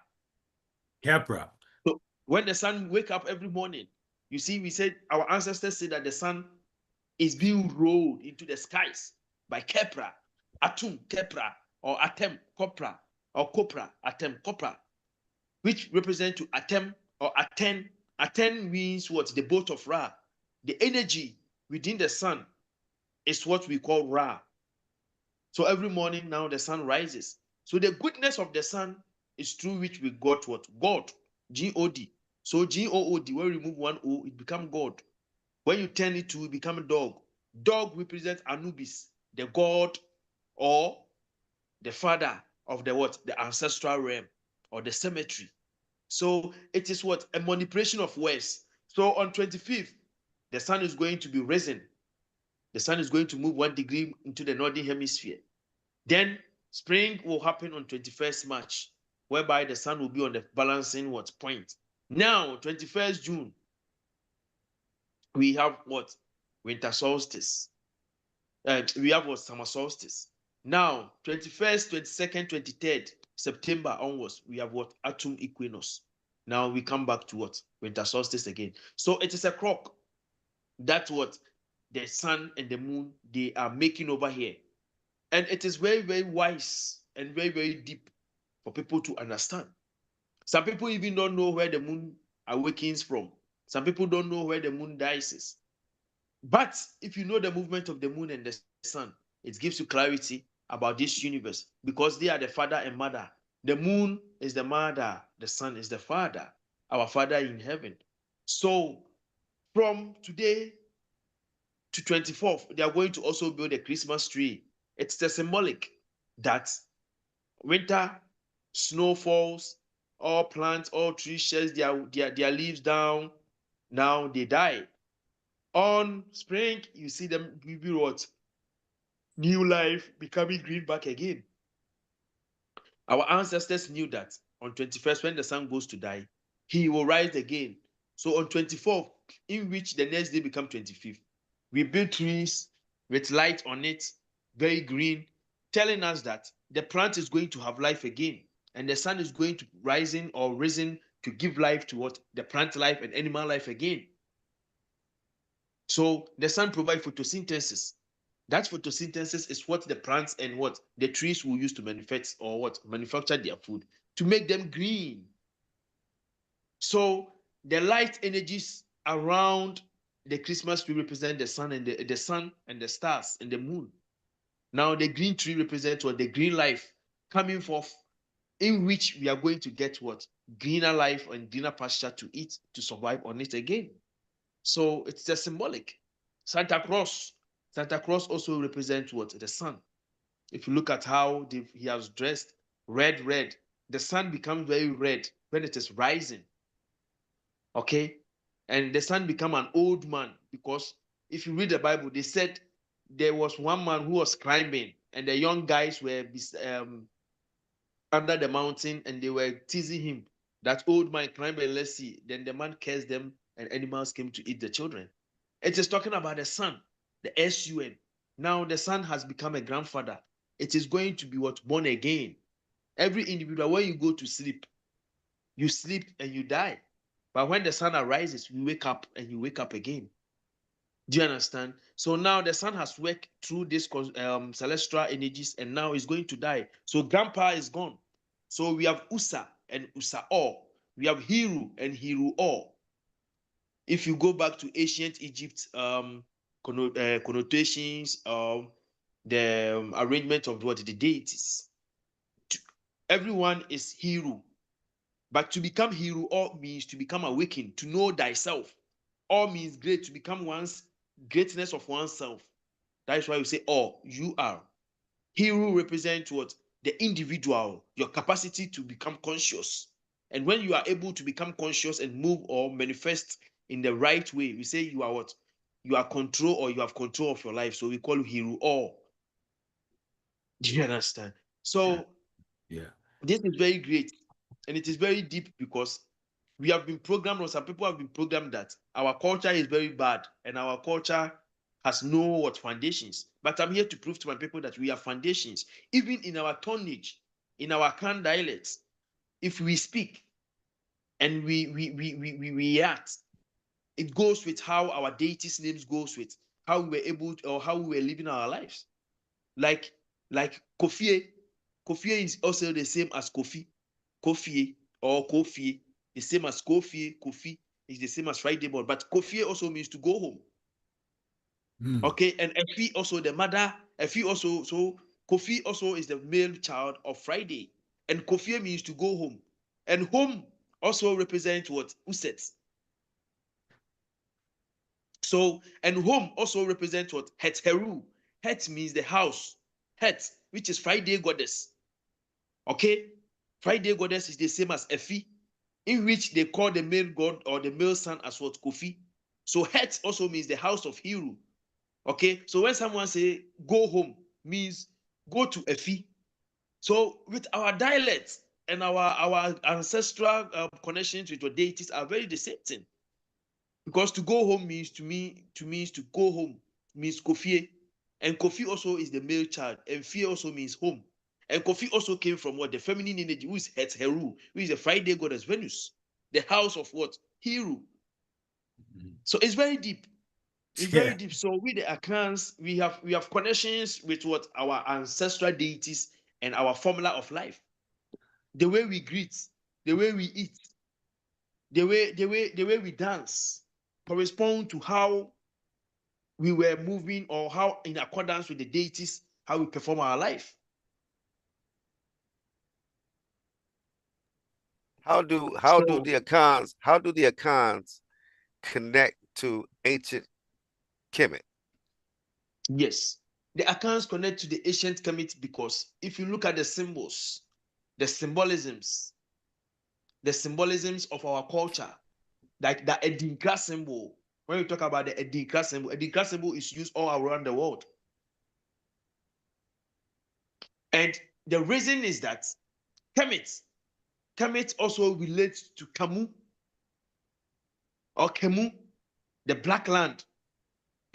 Kepra. So when the sun wake up every morning, you see, we said our ancestors said that the sun is being rolled into the skies by Kepra, Atum, Kepra, or Atem, Kopra, or Kopra, Atem, Kopra, which represent to Atem or Aten. Aten means what? The boat of Ra. The energy within the sun is what we call Ra. So every morning now the sun rises. So the goodness of the sun is through which we got what? God, G-O-D. So G-O-O-D, when we remove one O, it becomes God. When you turn it to, it becomes a dog. Dog represents Anubis, the god or the father of the what? The ancestral realm or the cemetery. So it is what? A manipulation of words. So on 25th, the sun is going to be risen. The sun is going to move 1 degree into the northern hemisphere. Then spring will happen on 21st March, whereby the sun will be on the balancing what point. Now, 21st June, we have what? Winter solstice. We have what? Summer solstice. Now, 21st, 22nd, 23rd September onwards, we have what? Autumn equinox. Now we come back to what? Winter solstice again. So it is a clock. That's what the sun and the moon, they are making over here. And it is very, very wise and very, very deep for people to understand. Some people even don't know where the moon awakens from. Some people don't know where the moon dies. But if you know the movement of the moon and the sun, it gives you clarity about this universe because they are the father and mother. The moon is the mother, the sun is the father, our father in heaven. So from today to 24th, they are going to also build a Christmas tree. It's the symbolic that winter, snow falls, all plants, all trees sheds their leaves down. Now they die. On spring, you see them give you what? New life, becoming green back again. Our ancestors knew that on 21st, when the sun goes to die, he will rise again. So on 24th, in which the next day become 25th, we build trees with light on it, very green, telling us that the plant is going to have life again, and the sun is going to rising or risen to give life to what? The plant life and animal life again. So the sun provides photosynthesis. That photosynthesis is what the plants and what the trees will use to manufacture or what manufacture their food to make them green. So the light energies around the Christmas tree represent the sun and the sun and the stars and the moon. Now the green tree represents what? The green life coming forth, in which we are going to get what? Greener life and greener pasture to eat, to survive on it again. So it's the symbolic. Santa Claus. Santa Claus also represents what? The sun. If you look at how he has dressed, red, the sun becomes very red when it is rising. Okay? And the sun become an old man because if you read the Bible, they said there was one man who was climbing and the young guys were under the mountain and they were teasing him. That old man climbing, let's see. Then the man cursed them and animals came to eat the children. It is talking about the sun, the S-U-N. Now the son has become a grandfather. It is going to be what? Born again. Every individual, when you go to sleep, you sleep and you die. But when the sun arises, you wake up and you wake up again. Do you understand? So now the sun has worked through these celestial energies and now is going to die. So grandpa is gone. So we have Usa and Usa-O. We have Hiru and Hiru-O. If you go back to ancient Egypt connotations, the arrangement of what the deities, everyone is hero. But to become hero all means to become awakened, to know thyself. All means great, to become one's greatness of oneself. That is why we say, oh, you are. Hero represents what? The individual, your capacity to become conscious. And when you are able to become conscious and move or manifest in the right way, we say you are what? You are control or you have control of your life. So we call you hero all. Do you understand? So yeah, this is very great. And it is very deep because we have been programmed, or some people have been programmed that our culture is very bad and our culture has no what foundations. But I'm here to prove to my people that we have foundations, even in our tonnage, in our Kan dialects. If we speak and we act, it goes with how our deities' names goes with how we were able to, or how we were living our lives. Like Kofi. Kofi is also the same as Kofi. Kofi or Kofi, the same as Kofi. Kofi is the same as Friday morning, but Kofi also means to go home. Okay, and Efi also the mother. Efi also, so Kofi also is the male child of Friday, and Kofi means to go home, and home also represents what? Uset. So, and home also represents what? Het Heru. Het means the house. Het, which is Friday goddess. Okay, Friday goddess is the same as Efi, in which they call the male god or the male son as what? Kofi. So Het also means the house of Heru. Okay, so when someone say go home, means go to Efi. So with our dialects, and our ancestral connections with your deities are very the same thing. Because to go home means to go home, means Kofi. And Kofi also is the male child, and Fie also means home. And Kofi also came from what? The feminine energy, who is Het Heru, who is the Friday goddess Venus, the house of what? Heru. So it's very deep. It's very deep. So with the Akans, we have connections with what? Our ancestral deities and our formula of life. The way we greet, the way we eat, the way we dance correspond to how we were moving, or how in accordance with the deities, how we perform our life. How do the Akans connect to ancient Kemet? Yes, the Akans connect to the ancient Kemet because if you look at the symbols, the symbolisms of our culture, like the Edinkra symbol. When we talk about the Edinkra symbol is used all around the world. And the reason is that Kemet also relates to Kamu or Kemu, the black land.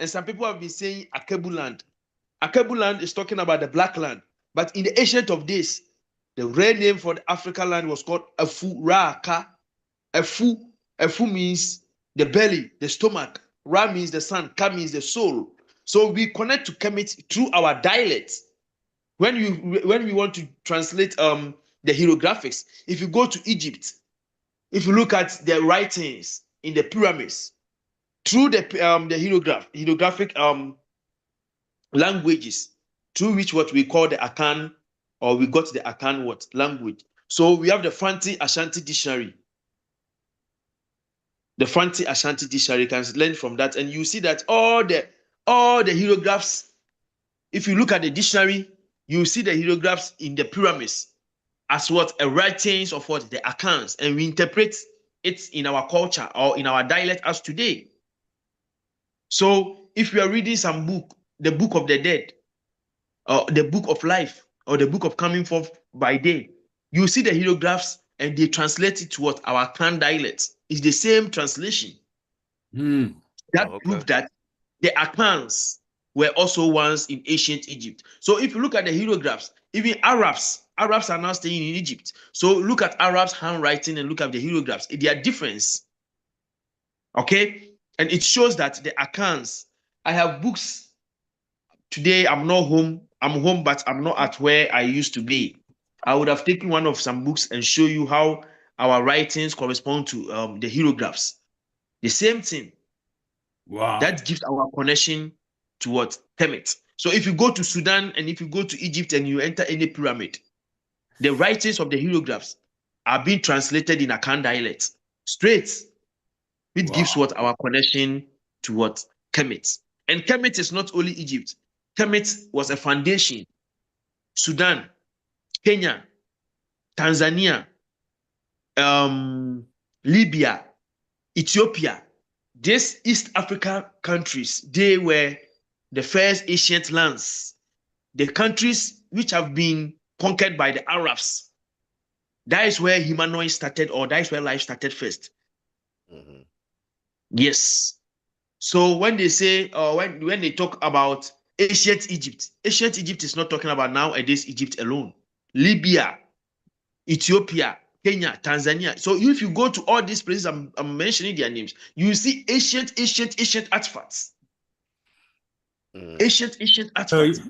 And some people have been saying Akebu land. Akebu land is talking about the black land. But in the ancient of days, the real name for the African land was called Afu Raka. Afu means the belly, the stomach. Ra means the sun. Ka means the soul. So we connect to Kemet through our dialects. When we want to translate the hieroglyphics, if you go to Egypt, if you look at the writings in the pyramids, through the hieroglyphic languages, through which what we call the Akan, or we got the Akan what language. So we have the Fanti Ashanti dictionary. The Fanti Ashanti dictionary, you can learn from that, and you see that all the hieroglyphs. If you look at the dictionary, you see the hieroglyphs in the pyramids as what? A writings of what? The Akans, and we interpret it in our culture or in our dialect as today. So if you are reading some book, the book of the dead, or the book of life, or the book of coming forth by day, you see the hieroglyphs and they translate it to what? Our Akan dialect. It's the same translation. That proves that the Akans were also once in ancient Egypt. So if you look at the hieroglyphs, even Arabs are now staying in Egypt. So look at Arabs' handwriting and look at the hieroglyphs. They are different. Okay? And it shows that the Akans, I have books. Today, I'm not home. I'm home, but I'm not at where I used to be. I would have taken one of some books and show you how our writings correspond to the hieroglyphs. The same thing. Wow. That gives our connection to what? Kemet. So if you go to Sudan and if you go to Egypt and you enter any pyramid, the writings of the hieroglyphs are being translated in Akan dialect straight. It gives what? Our connection to what? Kemet. And Kemet is not only Egypt. Kemet was a foundation. Sudan, Kenya, Tanzania, Libya, Ethiopia, these East African countries, they were the first ancient lands, the countries which have been conquered by the Arabs. That is where humanoid started, or that is where life started first. Yes. So when they say, when they talk about ancient Egypt is not talking about nowadays Egypt alone. Libya, Ethiopia, Kenya, Tanzania. So if you go to all these places, I'm mentioning their names, you see ancient artifacts. Ancient artifacts.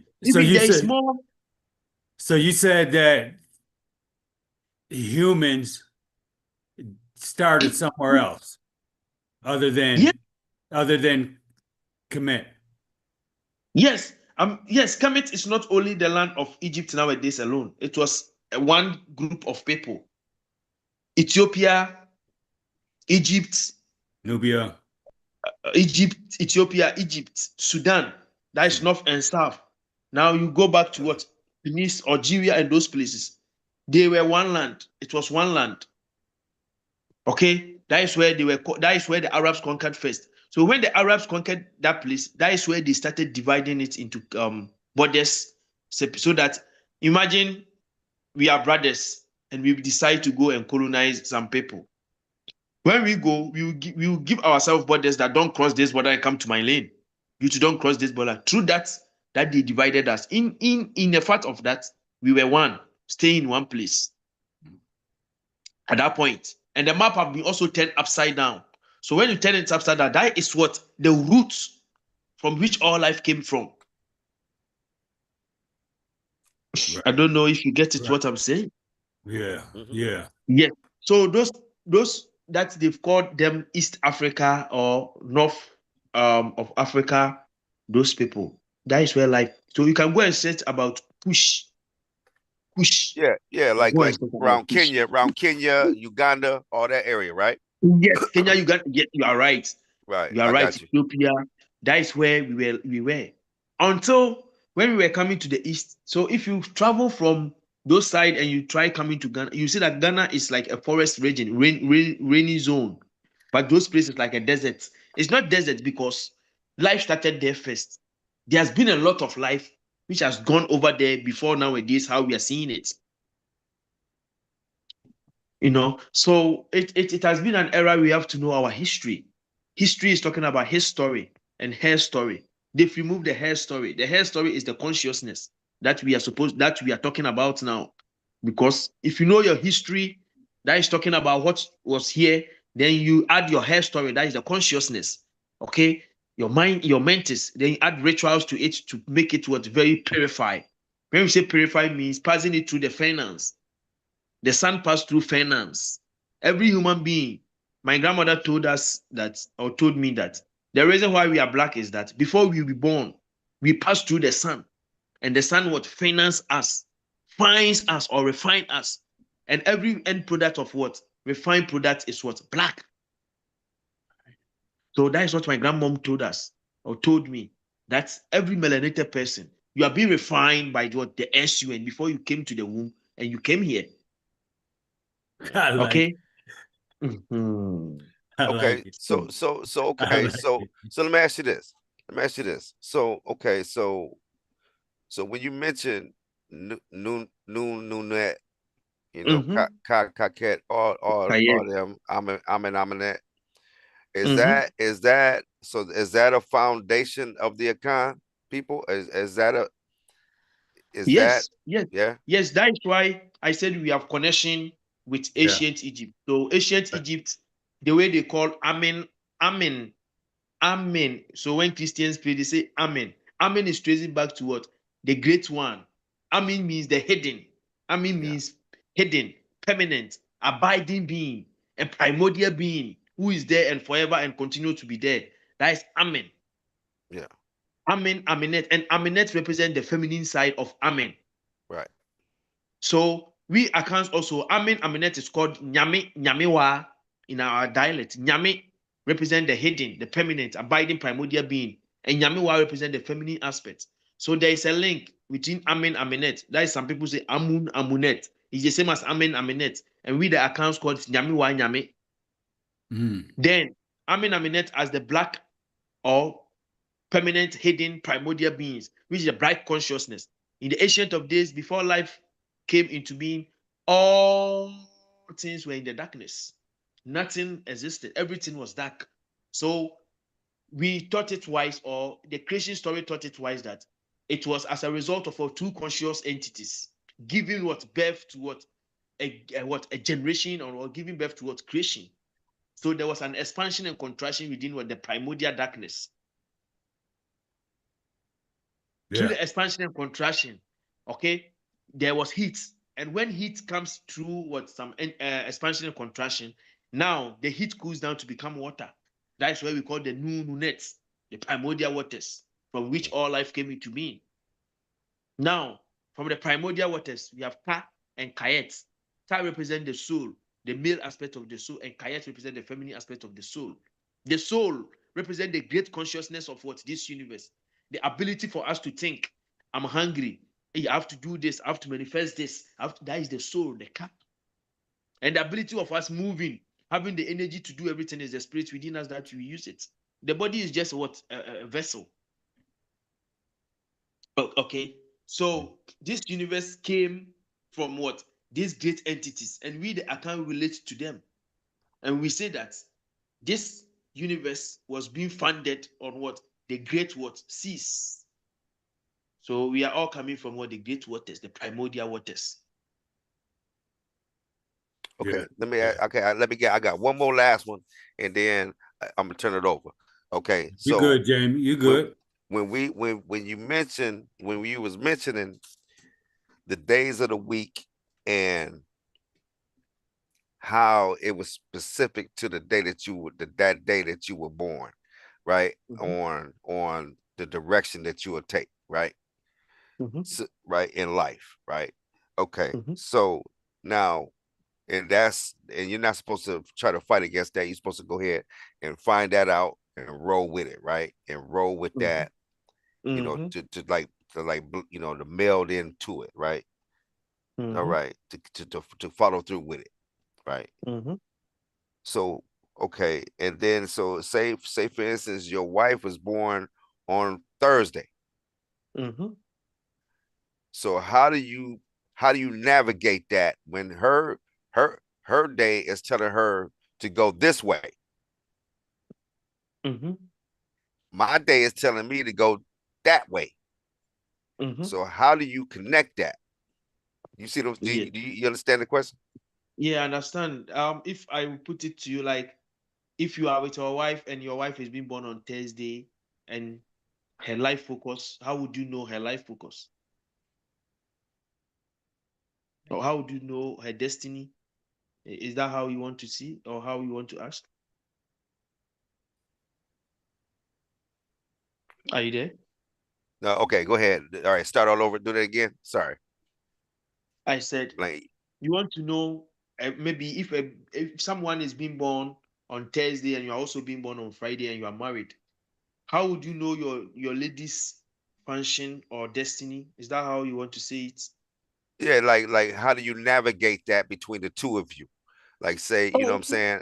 So you said that humans started somewhere else other than Kemet. Yes. Yes, Kemet is not only the land of Egypt nowadays alone. It was one group of people. Ethiopia, Egypt, Nubia, Ethiopia, Egypt, Sudan. That is north and south. Now you go back to what? Tunis, Algeria, and those places. They were one land. It was one land. Okay, that is where the Arabs conquered first. So when the Arabs conquered that place, that is where they started dividing it into borders, so that, imagine we are brothers. and we decide to go and colonize some people. When we go, we will give ourselves borders that don't cross this border and come to my lane. You two don't cross this border. Through that they divided us. In the fact of that, we were one, staying in one place at that point. And the map have been also turned upside down. So when you turn it upside down, that is what the roots from which all life came from. Right. I don't know if you get it, what I'm saying. Yeah, yeah. Yes. So those that they've called them East Africa or North of Africa, those people. That is where life. So you can go and search about Kush. Yeah, like Go and search about Kush. around Kenya, Uganda, all that area, right? Yes, Kenya, Uganda. Yeah, you are right. Right, You are I right. got you. Ethiopia. That is where we were until when we were coming to the east. So if you travel from those side and you try coming to Ghana, you see that Ghana is like a forest region, rainy zone, but those places like a desert. It's not desert because life started there first. There has been a lot of life which has gone over there before nowadays. How we are seeing it. So it has been an era. We have to know our history. History is talking about his story and her story. They've removed the hair story. The hair story is the consciousness that we are talking about now. Because if you know your history, that is talking about what was here, then you add your hair story, that is the consciousness. Okay, your mind, your mentis, then you add rituals to it to make it what very purified. When we say purify, means passing it through the finance. The sun passed through finance. Every human being, my grandmother told us that, or told me that, the reason why we are black is that before we were born, we passed through the sun, and the sun would finance us, fines us, or refine us. And every end product of what? Refined product is what? Black. So that is what my grandmom told us, or told me. That's every melanated person. You are being refined by what? The SUN before you came to the womb and you came here. I like Okay? it. I Okay, like it. so I okay, like so it. so let me ask you this. So okay, so when you mentioned Nunet, Kaket, all them, Aminet, is that a foundation of the Akan people? Is that Yes, yes, yeah? yes. That is why I said we have connection with Yeah. ancient Egypt. So ancient Right. Egypt, the way they call Amen, Amen, Amen. So when Christians pray, they say Amen. Amen is tracing back to what? The great one. Amen means the hidden. Amen Yeah, means hidden, permanent, abiding being, a primordial being who is there and forever and continue to be there. That is Amen. yeah, Amen, Aminet. And Aminet represent the feminine side of Amen. right. So we accounts also Amen Aminet is called Nyame Nyamewa in our dialect. Nyame represent the hidden, the permanent, abiding primordial being, and Nyamewa represent the feminine aspect. So there is a link between Amen Aminet. That is some people say Amun Amunet. It's the same as Amen Aminet, and we the accounts called Nyamewa Nyame. Then Amen Aminet as the black or permanent, hidden, primordial beings, which is a bright consciousness. In the ancient of days, before life came into being, all things were in the darkness. Nothing existed. Everything was dark. So we taught it wise, or the creation story taught it wise, that it was as a result of our two conscious entities giving what birth to what a generation, or giving birth to what creation. So there was an expansion and contraction within what the primordial darkness. Through Yeah. the expansion and contraction, okay, there was heat. And when heat comes through what some expansion and contraction, now the heat cools down to become water. That's why we call the nets, the primordial waters, from which all life came into being. Now, from the primordial waters, we have Ka and Kayet. Ka represent the soul, the male aspect of the soul, and Kayet represent the feminine aspect of the soul. The soul represent the great consciousness of what this universe, the ability for us to think. I'm hungry. Hey, I have to do this. I have to manifest this. That is the soul, the Ka. And the ability of us moving, having the energy to do everything is the spirit within us that we use it. The body is just what a vessel. Okay, so this universe came from what? these great entities, and we can't relate to them. And we say that this universe was being founded on what? The great what? Seas. So we are all coming from what? The great waters, the primordial waters. Okay, Yeah. let me get. I got one more last one, and then I'm gonna turn it over. Okay, You so good, Jamie? You good? when you was mentioning the days of the week and how it was specific to the day that that day that you were born, right? On the direction that you will take, right? So, right, in life, right? Okay, so now, and you're not supposed to try to fight against that. You're supposed to go ahead and find that out and roll with it, right? And roll with that, to meld into it, right? All right, to follow through with it, right? So okay, and then so say for instance your wife was born on Thursday. So how do you navigate that when her day is telling her to go this way? My day is telling me to go that way. So how do you connect that? You see those? Do you understand the question? Yeah, I understand. If I put it to you like, if you are with your wife and your wife is being born on Thursday and her life focus, how would you know her life focus? Or how would you know her destiny? Is that how you want to see or how you want to ask? Are you there? No, okay, go ahead. All right, start all over. Do that again. Sorry. I said, Like, you want to know maybe if someone is being born on Thursday and you are also being born on Friday and you are married, how would you know your lady's function or destiny? Is that how you want to say it? yeah, like how do you navigate that between the two of you? Like say, you know Oh, what I'm saying?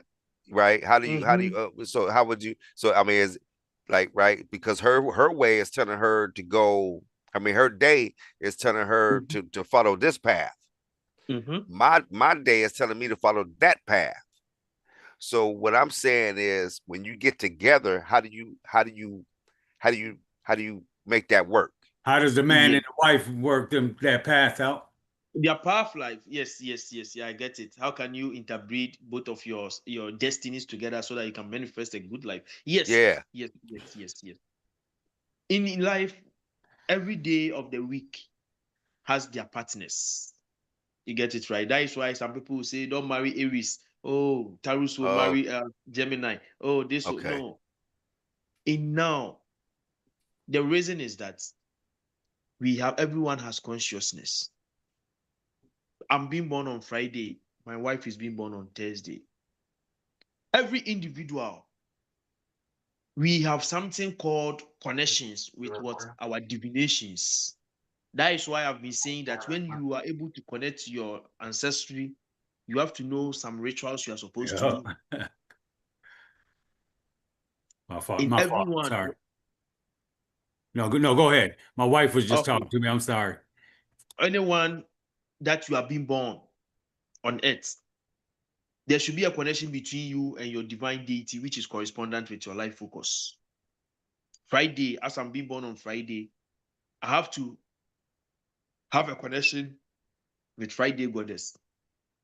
Right? How do you so how would you so I mean is like right because her way is telling her to go, I mean her day is telling her to follow this path. My day is telling me to follow that path. So what I'm saying is when you get together, how do you make that work? How does the man and the wife work that path out? Their path life. Yes, yeah, I get it. How can you interbreed both of your destinies together so that you can manifest a good life? Yes, Yeah. yes. In life, every day of the week has their partners. You get it right. That is why some people will say, don't marry Aries. Oh, Taurus will Oh, marry Gemini. Oh, this will okay. no. In now, the reason is that everyone has consciousness. I'm being born on Friday. My wife is being born on Thursday. Every individual, we have something called connections with what our divinations. That is why I've been saying that when you are able to connect to your ancestry, you have to know some rituals you are supposed to do. My fault. In My fault. everyone, Sorry. No, go ahead. My wife was just okay, talking to me. I'm sorry. anyone that you are being born on earth, there should be a connection between you and your divine deity, which is correspondent with your life focus. Friday, as I'm being born on Friday, I have to have a connection with Friday goddess.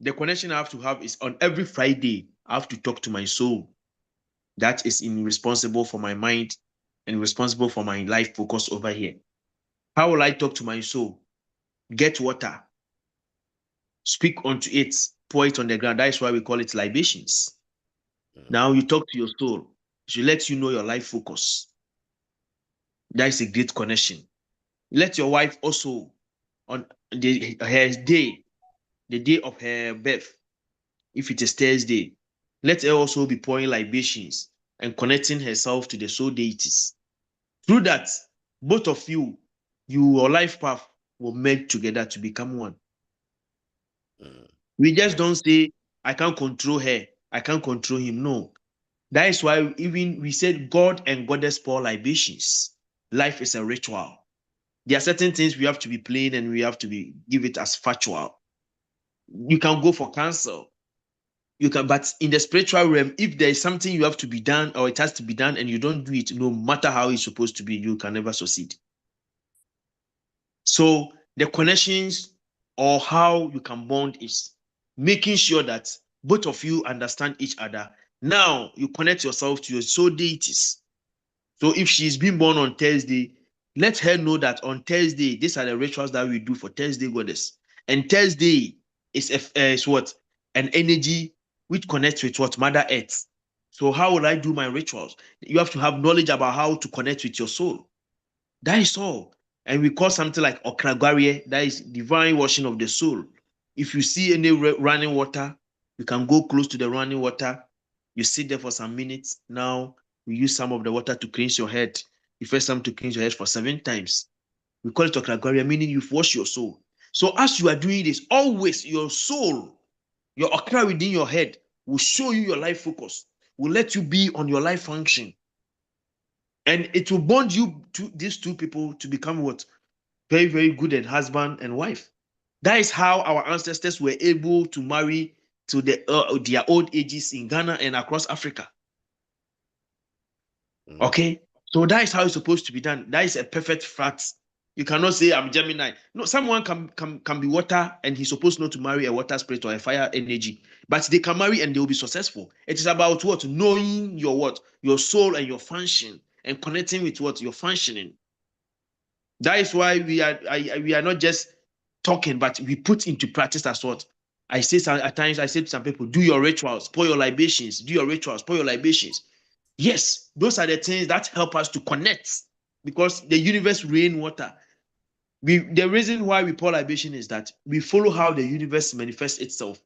The connection I have to have is on every Friday, I have to talk to my soul. That is responsible for my mind and responsible for my life focus over here. How will I talk to my soul? Get water, speak unto it, pour it on the ground. That is why we call it libations. Now you talk to your soul. She lets you know your life focus. That is a great connection. Let your wife also on her day, the day of her birth, if it is Thursday, let her also be pouring libations and connecting herself to the soul deities. Through that, both of you, your life path will merge together to become one. We just don't say, I can't control her, I can't control him. No. That is why even we said God and Goddess pour libations. Life is a ritual. There are certain things we have to be playing and we have to give it as factual. You can go for counsel. You can, but in the spiritual realm, if there is something you have to be done or it has to be done and you don't do it, no matter how it's supposed to be, you can never succeed. So the connections or how you can bond is making sure that both of you understand each other. Now you connect yourself to your soul deities. So if she's been born on Thursday, let her know that on Thursday, these are the rituals that we do for Thursday goddess. And Thursday is what? An energy which connects with what? Mother Earth. So how will I do my rituals? You have to have knowledge about how to connect with your soul. That is all. And we call something like okragwarie, that is divine washing of the soul. If you see any running water, you can go close to the running water. You sit there for some minutes. Now we use some of the water to cleanse your head. You first time to cleanse your head for 7 times. We call it okragwarie, meaning you've washed your soul. So as you are doing this, always your soul, your okra within your head will show you your life focus, will let you be on your life function. And it will bond you to these two people to become what? Very, very good at husband and wife. That is how our ancestors were able to marry to their old ages in Ghana and across Africa. Okay? So that is how it's supposed to be done. That is a perfect fact. You cannot say I'm Gemini. No, someone can be water and he's supposed not to marry a water spirit or a fire energy, but they can marry and they will be successful. It is about what? Knowing your what? Your soul and your function and connecting with what? Your functioning. That is why we are not just talking, but we put into practice as what I say. At times I say to some people, do your rituals, pour your libations, do your rituals, pour your libations. Yes, those are the things that help us to connect, because the universe rain water. The reason why we pour libation is that we follow how the universe manifests itself.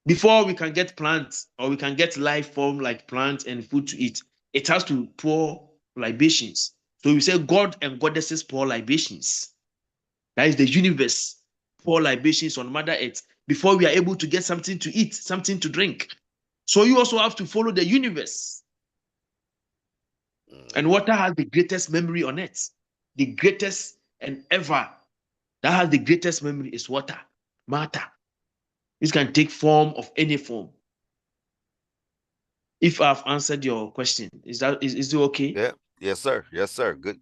Before we can get plants or we can get life form like plants and food to eat, it has to pour libations. So we say God and goddesses pour libations. That is the universe pour libations on Mother Earth before we are able to get something to eat, something to drink. So you also have to follow the universe. And water has the greatest memory on earth. The greatest and ever that has the greatest memory is water, matter. This can take form of any form. If I've answered your question, is it okay? Yeah. Yes, sir. Yes, sir. Good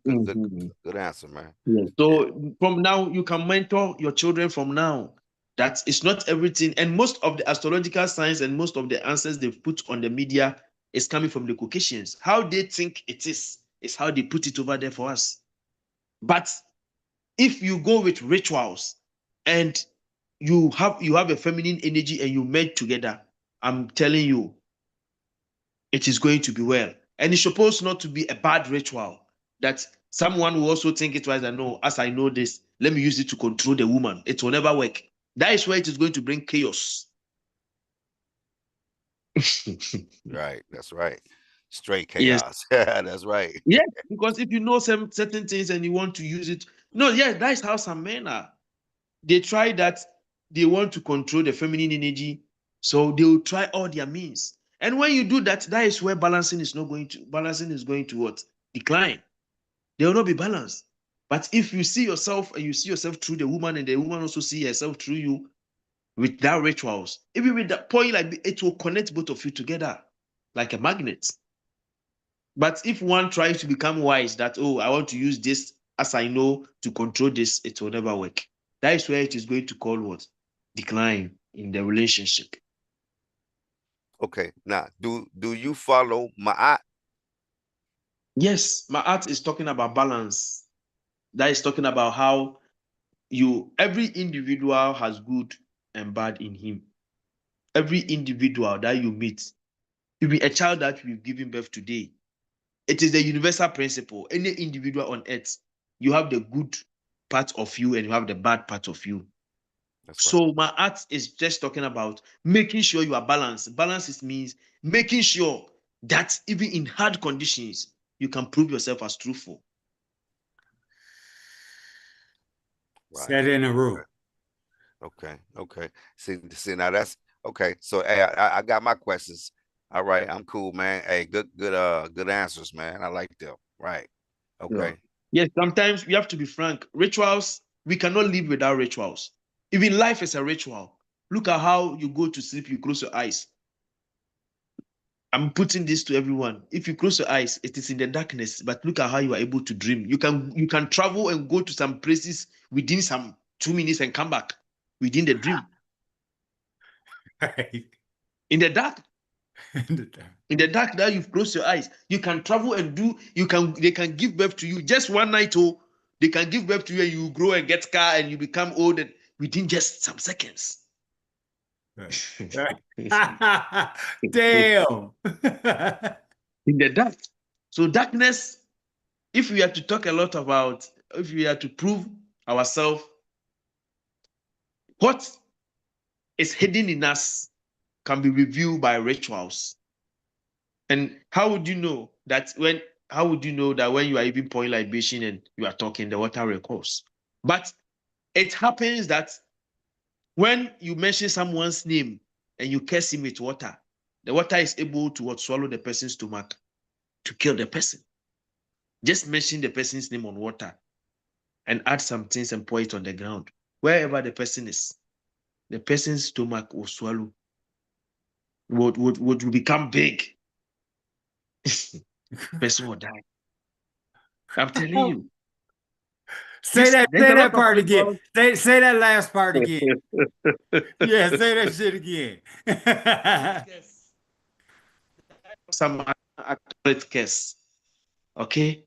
answer, man. Yeah. So from now, you can mentor your children from now. That it's not everything. And most of the astrological science and most of the answers they've put on the media is coming from the Caucasians. How they think it is how they put it over there for us. But if you go with rituals and you have a feminine energy and you merge together, I'm telling you, it is going to be well. And it's supposed not to be a bad ritual that someone will also think it was, no, as I know this, let me use it to control the woman. It will never work. That is where it is going to bring chaos. Right. That's right. Straight Yes. chaos. Yeah, that's right. Yeah, because if you know some certain things and you want to use it, no, yeah, that is how some men are. They try that, they want to control the feminine energy, so they will try all their means. And when you do that, that is where balancing is going to what? Decline. They will not be balanced. But if you see yourself and you see yourself through the woman and the woman also see herself through you with that rituals, even with that point, like it will connect both of you together like a magnet. But if one tries to become wise that, oh, I want to use this as I know to control this, it will never work. That is where it is going to call what? Decline in the relationship. Okay. Now, do you follow Ma'at? Yes, my art is talking about balance. That is talking about how every individual has good and bad in him. Every individual that you meet, even a child that we've given birth today, it is the universal principle. Any individual on earth, you have the good part of you and you have the bad part of you. That's right. So my art is just talking about making sure you are balanced. Balance means making sure that even in hard conditions, you can prove yourself as truthful. Right. Set in a room. Okay. See, now that's okay. So hey, I got my questions. All right, I'm cool, man. Hey, good answers, man. I like them. Right. Okay. Yes, sometimes we have to be frank. Rituals, we cannot live without rituals. Even life is a ritual. Look at how you go to sleep, you close your eyes. I'm putting this to everyone. If you close your eyes, it is in the darkness, but look at how you are able to dream. You can travel and go to some places within some 2 minutes and come back within the dream. Right. In the dark. In the dark, now you've closed your eyes. You can travel and they can give birth to you just one night. Oh, they can give birth to you and you grow and get scar and you become old and within just some seconds. Right. Damn. In the dark. So darkness, if we are to talk a lot about, if we are to prove ourselves, what is hidden in us can be revealed by rituals. And how would you know that when you are even pouring libation and you are talking, the water will course? But it happens that when you mention someone's name and you curse him with water, the water is able to swallow the person's stomach to kill the person. Just mention the person's name on water and add some things and pour it on the ground. Wherever the person is, the person's stomach will swallow, would become big. Person will die. I'm telling you. Say that part again. Say that last part again. Yeah, say that shit again. Some accurate curse. Okay?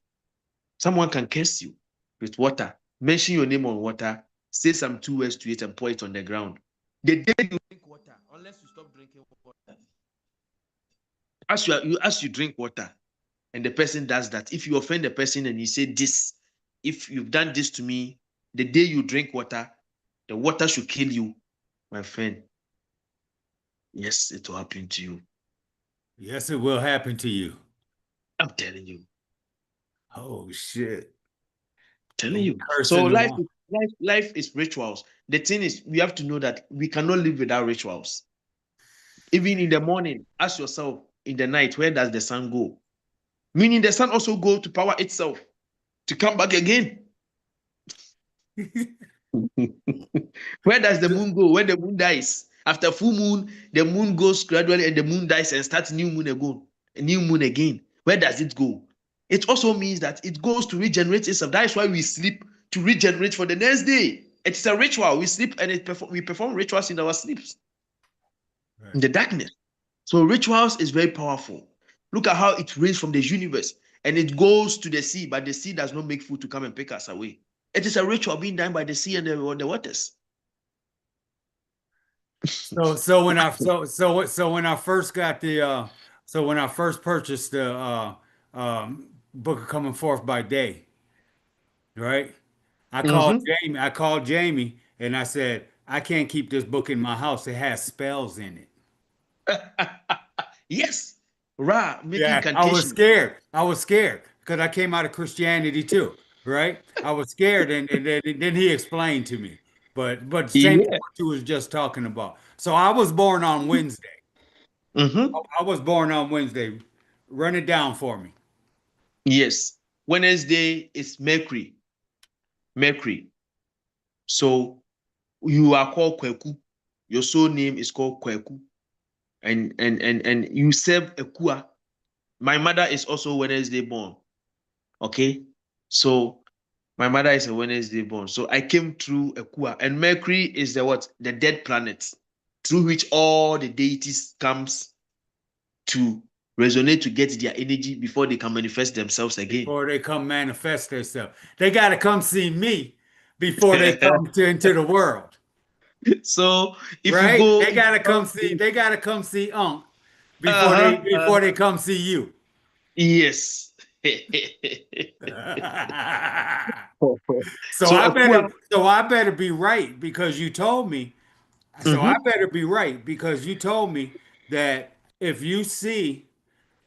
Someone can curse you with water. Mention your name on water. Say some 2 words to it and pour it on the ground. The day you drink water, unless you stop drinking water, as you drink water, and the person does that, if you offend the person and you say this, if you've done this to me, the day you drink water, the water should kill you, my friend. Yes, it will happen to you. Yes, it will happen to you. I'm telling you. Oh shit. I'm telling you. So life is rituals. The thing is, we have to know that we cannot live without rituals. Even in the morning, ask yourself, in the night, where does the sun go? Meaning the sun also go to power itself to come back again. Where does the moon go? When the moon dies, after full moon, the moon goes gradually and the moon dies and starts new moon again. Where does it go? It also means that it goes to regenerate itself. That is why we sleep, to regenerate for the next day. It's a ritual. We sleep and we perform rituals in our sleeps, right, in the darkness. So rituals is very powerful. Look at how it rains from the universe and it goes to the sea, but the sea does not make food to come and pick us away. It is a ritual being done by the sea and the waters. So when I first got the when I first purchased the Book of Coming Forth by Day, right? I called Jamie and I said, I can't keep this book in my house. It has spells in it. Yes. Ra, yeah, I was scared because I came out of Christianity too, right? I was scared, and then he explained to me. But same thing what you was just talking about. So I was born on Wednesday. I was born on Wednesday. Run it down for me. Yes. Wednesday is Mercury. Mercury. So you are called Kweku. Your soul name is called Kweku. And you serve Ekua. My mother is also Wednesday born. Okay. So my mother is a Wednesday born. So I came through Ekua. And Mercury is the what? The dead planet through which all the deities comes to resonate to get their energy before they can manifest themselves again. Before they come manifest themselves. They got to come see me before they come into the world. So if right? you go, they gotta come see. They gotta come see Unc before they come see you. Yes. So I better be right because you told me. So I better be right because you told me that if you see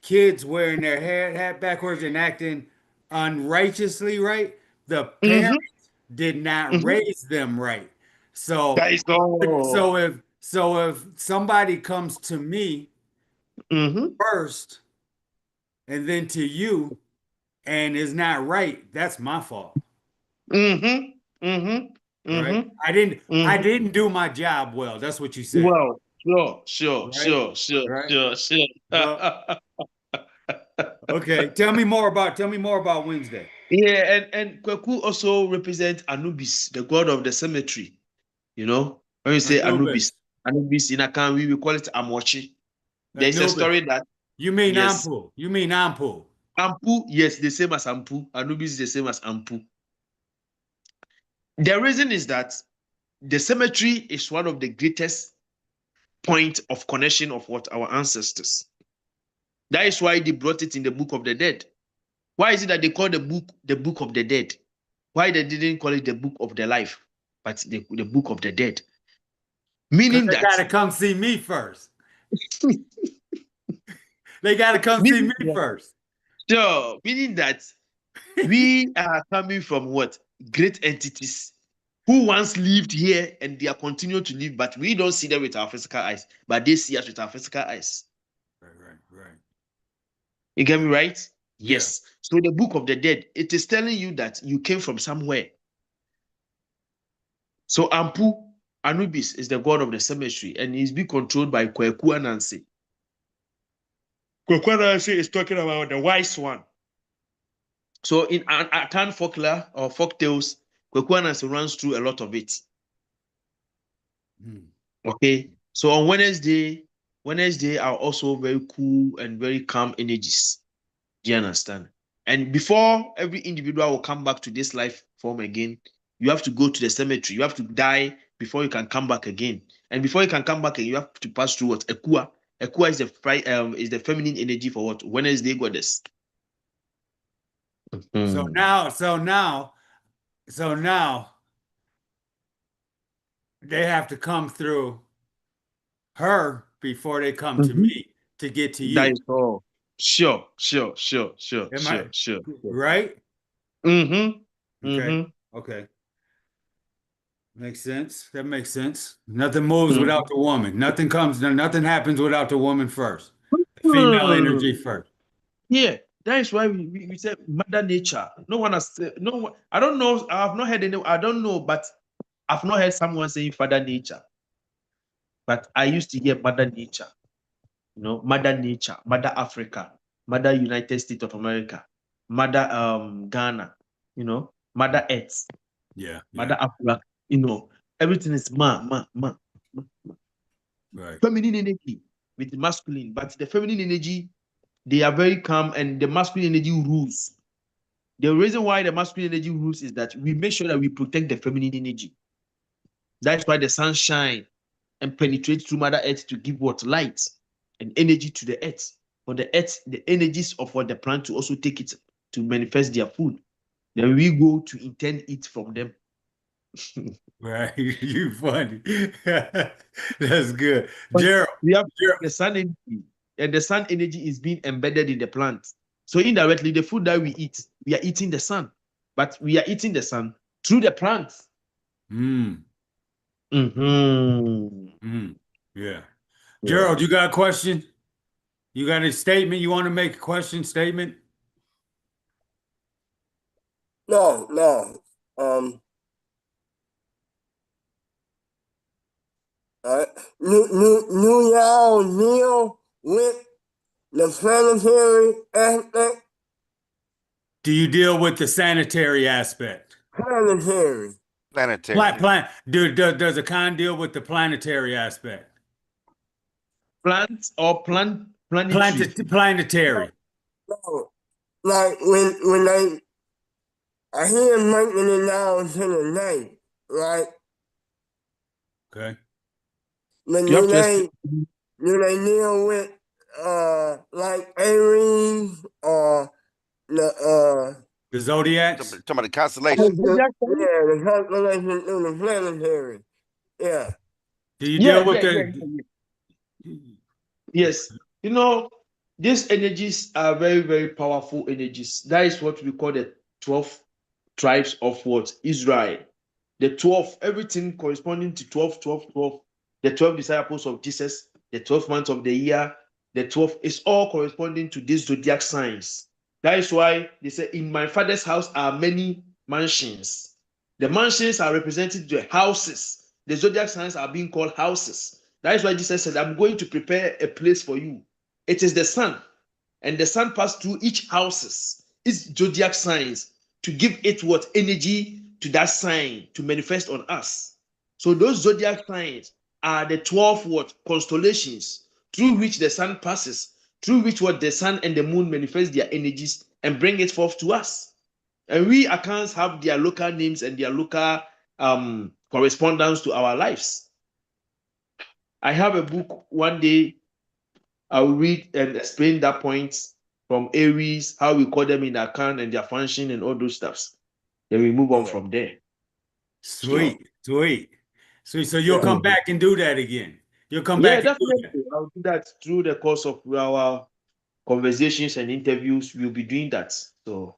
kids wearing their hat backwards and acting unrighteously right, the parents did not raise them right. So if somebody comes to me first and then to you and is not right, that's my fault. Right? I didn't do my job well. That's what you said. Well, sure. Well, okay, tell me more about Wednesday. Yeah, and Kweku also represent Anubis, the god of the cemetery. You know, when you say Anubis in Akan, we call it Amochi. There's a story that you mean yes, Ampu. You mean Ampu. Ampu, yes, the same as Ampu. Anubis is the same as Ampu. The reason is that the cemetery is one of the greatest point of connection of what our ancestors. That is why they brought it in the Book of the Dead. Why is it that they call the book of the dead? Why they didn't call it the book of the life, but the book of the dead? Meaning they that gotta come see me first. They gotta come see me first. So, meaning that we are coming from what? Great entities who once lived here and they are continuing to live, but we don't see them with our physical eyes, but they see us with our physical eyes. Right. You get me right? Yeah. Yes. So the book of the dead, it is telling you that you came from somewhere. So Ampu, Anubis, is the god of the cemetery, and he's being controlled by Kweku Anansi. Kweku Anansi is talking about the wise one. So in Akan folklore or folk tales, Kweku Anansi runs through a lot of it. Okay. So on Wednesday are also very cool and very calm energies. Do you understand? And before every individual will come back to this life form again, you have to go to the cemetery. You have to die before you can come back again. And before you can come back again, you have to pass through what? Ekua. Ekua is the feminine energy for what? Wednesday goddess. So now they have to come through her before they come to me to get to you. That is all. Sure. Right? Okay. Makes sense. That makes sense. Nothing moves without the woman. Nothing happens without the woman first. The female energy first. Yeah, that is why we say Mother Nature. No one has no one. I don't know. I have not heard any. I don't know, but I've not heard someone saying Father Nature. But I used to hear Mother Nature. You know, Mother Nature, Mother Africa, Mother United States of America, Mother Ghana. You know, Mother Earth. Yeah. Mother Africa. You know, everything is ma. Right. Feminine energy with the masculine, but the feminine energy, they are very calm, and the masculine energy rules. The reason why the masculine energy rules is that we make sure that we protect the feminine energy. That's why the sun shines and penetrates through Mother Earth to give what? Light and energy to the earth. For the earth, the energies of what the plant to also take it to manifest their food. Then we go to intend it from them. Right. You funny. That's good. Gerald. We have the sun energy, and the sun energy is being embedded in the plant. So indirectly, the food that we eat, we are eating the sun, but we are eating the sun through the plants. Yeah. Gerald, you got a question? You got a statement? You want to make a question, statement? No. New y'all deal with the planetary aspect? Do you deal with the sanitary aspect? Planetary. Does a con deal with the planetary aspect? Plants or planetary? Planetary. No. Like when I hear him making it down to the night, right? Okay. But do they deal with like Aries or the Zodiacs? Talking about the constellation. Yeah, the constellation through the planetary. Yeah. Do you deal with the Yes. You know, these energies are very, very powerful energies. That is what we call the 12 tribes of what? Israel. The 12, everything corresponding to 12, 12, 12. The 12 disciples of Jesus, the 12 months of the year, the 12 is all corresponding to these zodiac signs. That is why they say, in my father's house are many mansions. The mansions are represented to houses. The zodiac signs are being called houses. That is why Jesus said, I'm going to prepare a place for you. It is the sun, and the sun passed through each houses, its zodiac signs, to give it what energy to that sign to manifest on us. So those zodiac signs are the 12 what constellations through which the sun passes, through which what the sun and the moon manifest their energies and bring it forth to us. And we accounts have their local names and their local correspondence to our lives. I have a book one day I'll read and explain that point from Aries, how we call them in account and their function and all those stuffs. Then we move on from there. Sweet. So you'll come back and do that again. You'll come back and do that. Definitely. I'll do that through the course of our conversations and interviews. We'll be doing that. So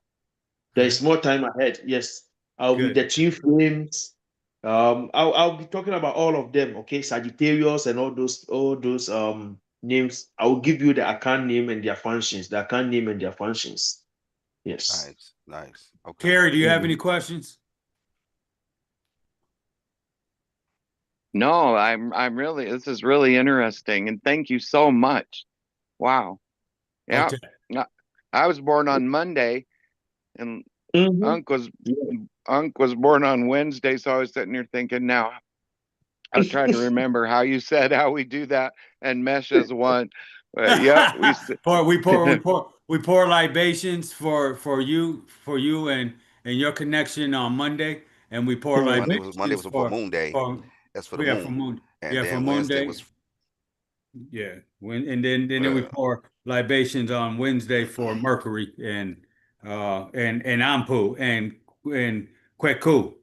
there's more time ahead. Yes. I'll be the twin flames. I'll be talking about all of them. Okay, Sagittarius and all those names. I will give you the account name and their functions. The account name and their functions. Yes. Nice. Okay. Carrie, do you have any questions? No, I'm really, this is really interesting, and thank you so much. Wow. Yeah. Okay. I was born on Monday, and Unc was born on Wednesday, so I was sitting here thinking now. I was trying to remember how you said how we do that and mesh as one. Yeah, we pour libations for you and your connection on Monday, and we pour libations. Monday was for Moon Day. That's for the moon. For Moon. And for Moon Day. And then we pour libations on Wednesday for Mercury and Ampu and Kweku.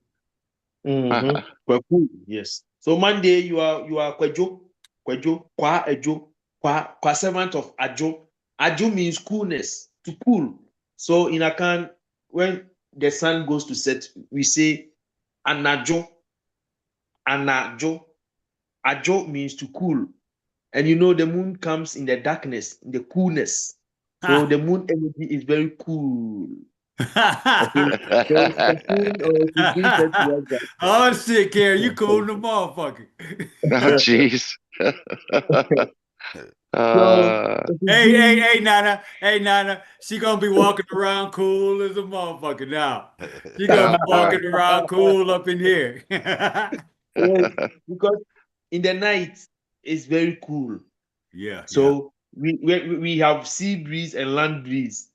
Kweku, yes. So Monday you are Kwejo, Kwa Ejo, Kwa servant of Ajo. Ajo means coolness, to cool. So in Akan, when the sun goes to set, we say Anajo. Anajo. Ajo means to cool. And you know the moon comes in the darkness, in the coolness. So the moon energy is very cool. Okay. Oh shit, Carrie, you cool the motherfucker. Oh jeez. Hey, Nana. She gonna be walking around cool as a motherfucker now. She gonna be walking around cool up in here. Because in the night it's very cool. Yeah. So we have sea breeze and land breeze.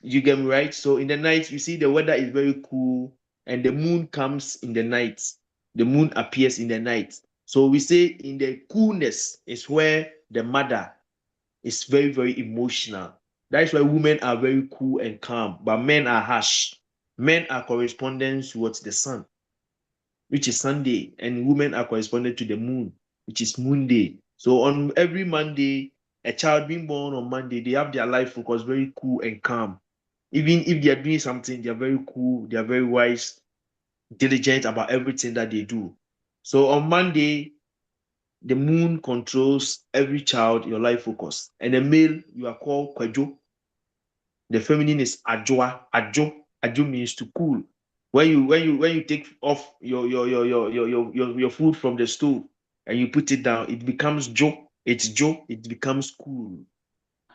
You get me right? So in the night, you see the weather is very cool, and the moon comes in the night. The moon appears in the night. So we say in the coolness is where the mother is very, very emotional. That is why women are very cool and calm, but men are harsh. Men are corresponding towards the sun, which is Sunday, and women are corresponding to the moon, which is Moon Day. So on every Monday, a child being born on Monday, they have their life focus very cool and calm. Even if they are doing something, they are very cool, they are very wise, diligent about everything that they do. So on Monday, the moon controls every child, your life focus. And the male, you are called Kwejo. The feminine is Ajoa. Ajo means to cool. When you take off your food from the stove and you put it down, it becomes Jo. It's Jo. It becomes cool.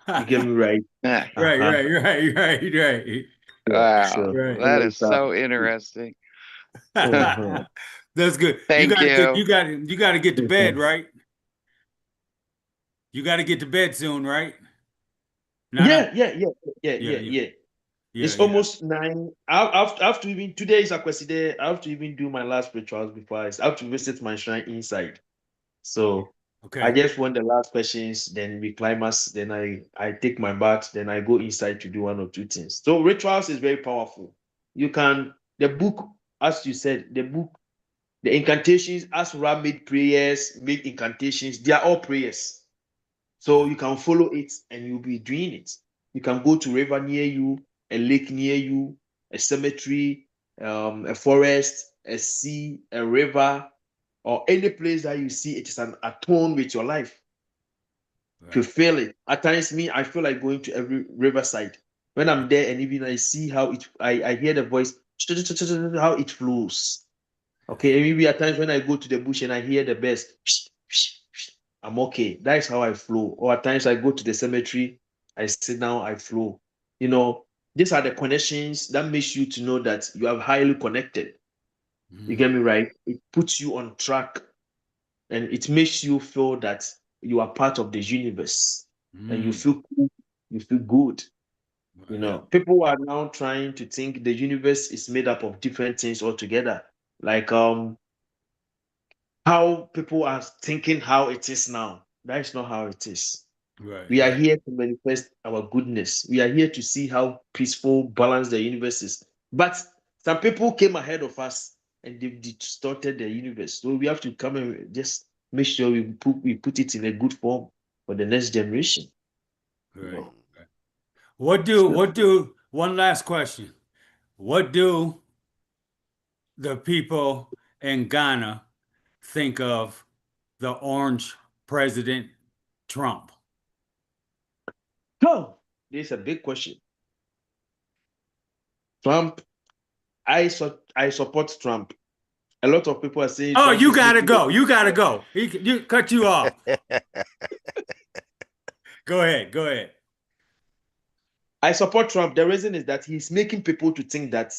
You get me right? Right. Wow, that is so interesting. That's good. Thank you. You got to get to bed, right? You got to get to bed soon, right? Yeah. It's almost 9. I have to even, today is Akwesi Day. I have to even do my last rituals before I have to visit my shrine inside. So I just want the last questions, then we climax, then I take my bath, then I go inside to do 1 or 2 things. So rituals is very powerful. You can, the book, as you said, the incantations, as Ra made prayers, made incantations, they are all prayers. So you can follow it and you'll be doing it. You can go to a river near you, a lake near you, a cemetery, a forest, a sea, a river, or any place that you see it is an atone with your life. Right. To feel it. At times, I feel like going to every riverside. When I'm there and even I see how I hear the voice, how it flows. Okay, and maybe at times when I go to the bush and I hear the birds, I'm okay. That is how I flow. Or at times I go to the cemetery, I sit down, I flow. You know, these are the connections that makes you to know that you are highly connected. You get me right? It puts you on track and it makes you feel that you are part of the universe and you feel cool, you feel good. You know, people are now trying to think the universe is made up of different things altogether. Like how people are thinking how it is now. That is not how it is. Right. We are here to manifest our goodness. We are here to see how peaceful, balanced the universe is. But some people came ahead of us and they distorted the universe. So we have to come and just make sure we put it in a good form for the next generation. Right. No. One last question. What do the people in Ghana think of the orange President Trump? Oh, this is a big question. Trump, I support Trump. A lot of people are saying Oh, Trump you is gotta making go. You gotta go. You cut you off. Go ahead. Go ahead. I support Trump. The reason is that he's making people to think that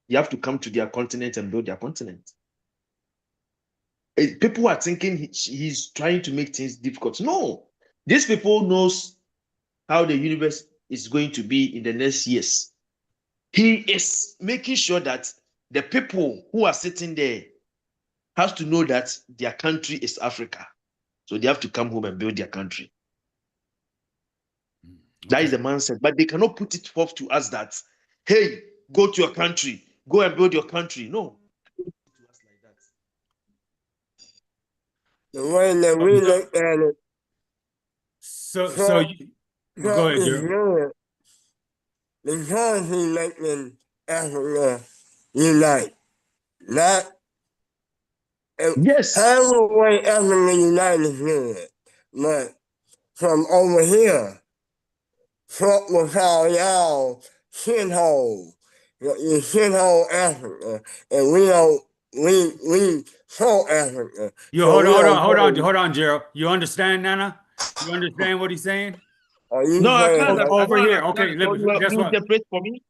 you have to come to their continent and build their continent. People are thinking he's trying to make things difficult. No, these people knows how the universe is going to be in the next years. He is making sure that the people who are sitting there has to know that their country is Africa. So they have to come home and build their country. That is the mindset. But they cannot put it forth to us that, hey, go to your country, go and build your country. No. The way that we look at it, So Trump, you go Trump ahead, is Gerald. good because he making Africa unite. Not Yes. however way Africa unite is good. But from over here, Trump will call y'all shithole. You shithole Africa. And we don't, we pro Africa. You So we don't hold on, Gerald. You understand, Nana? You understand what he's saying? Are you No, I saying can't. that? I Over don't here. understand. Okay, So that's you what. interpret for me.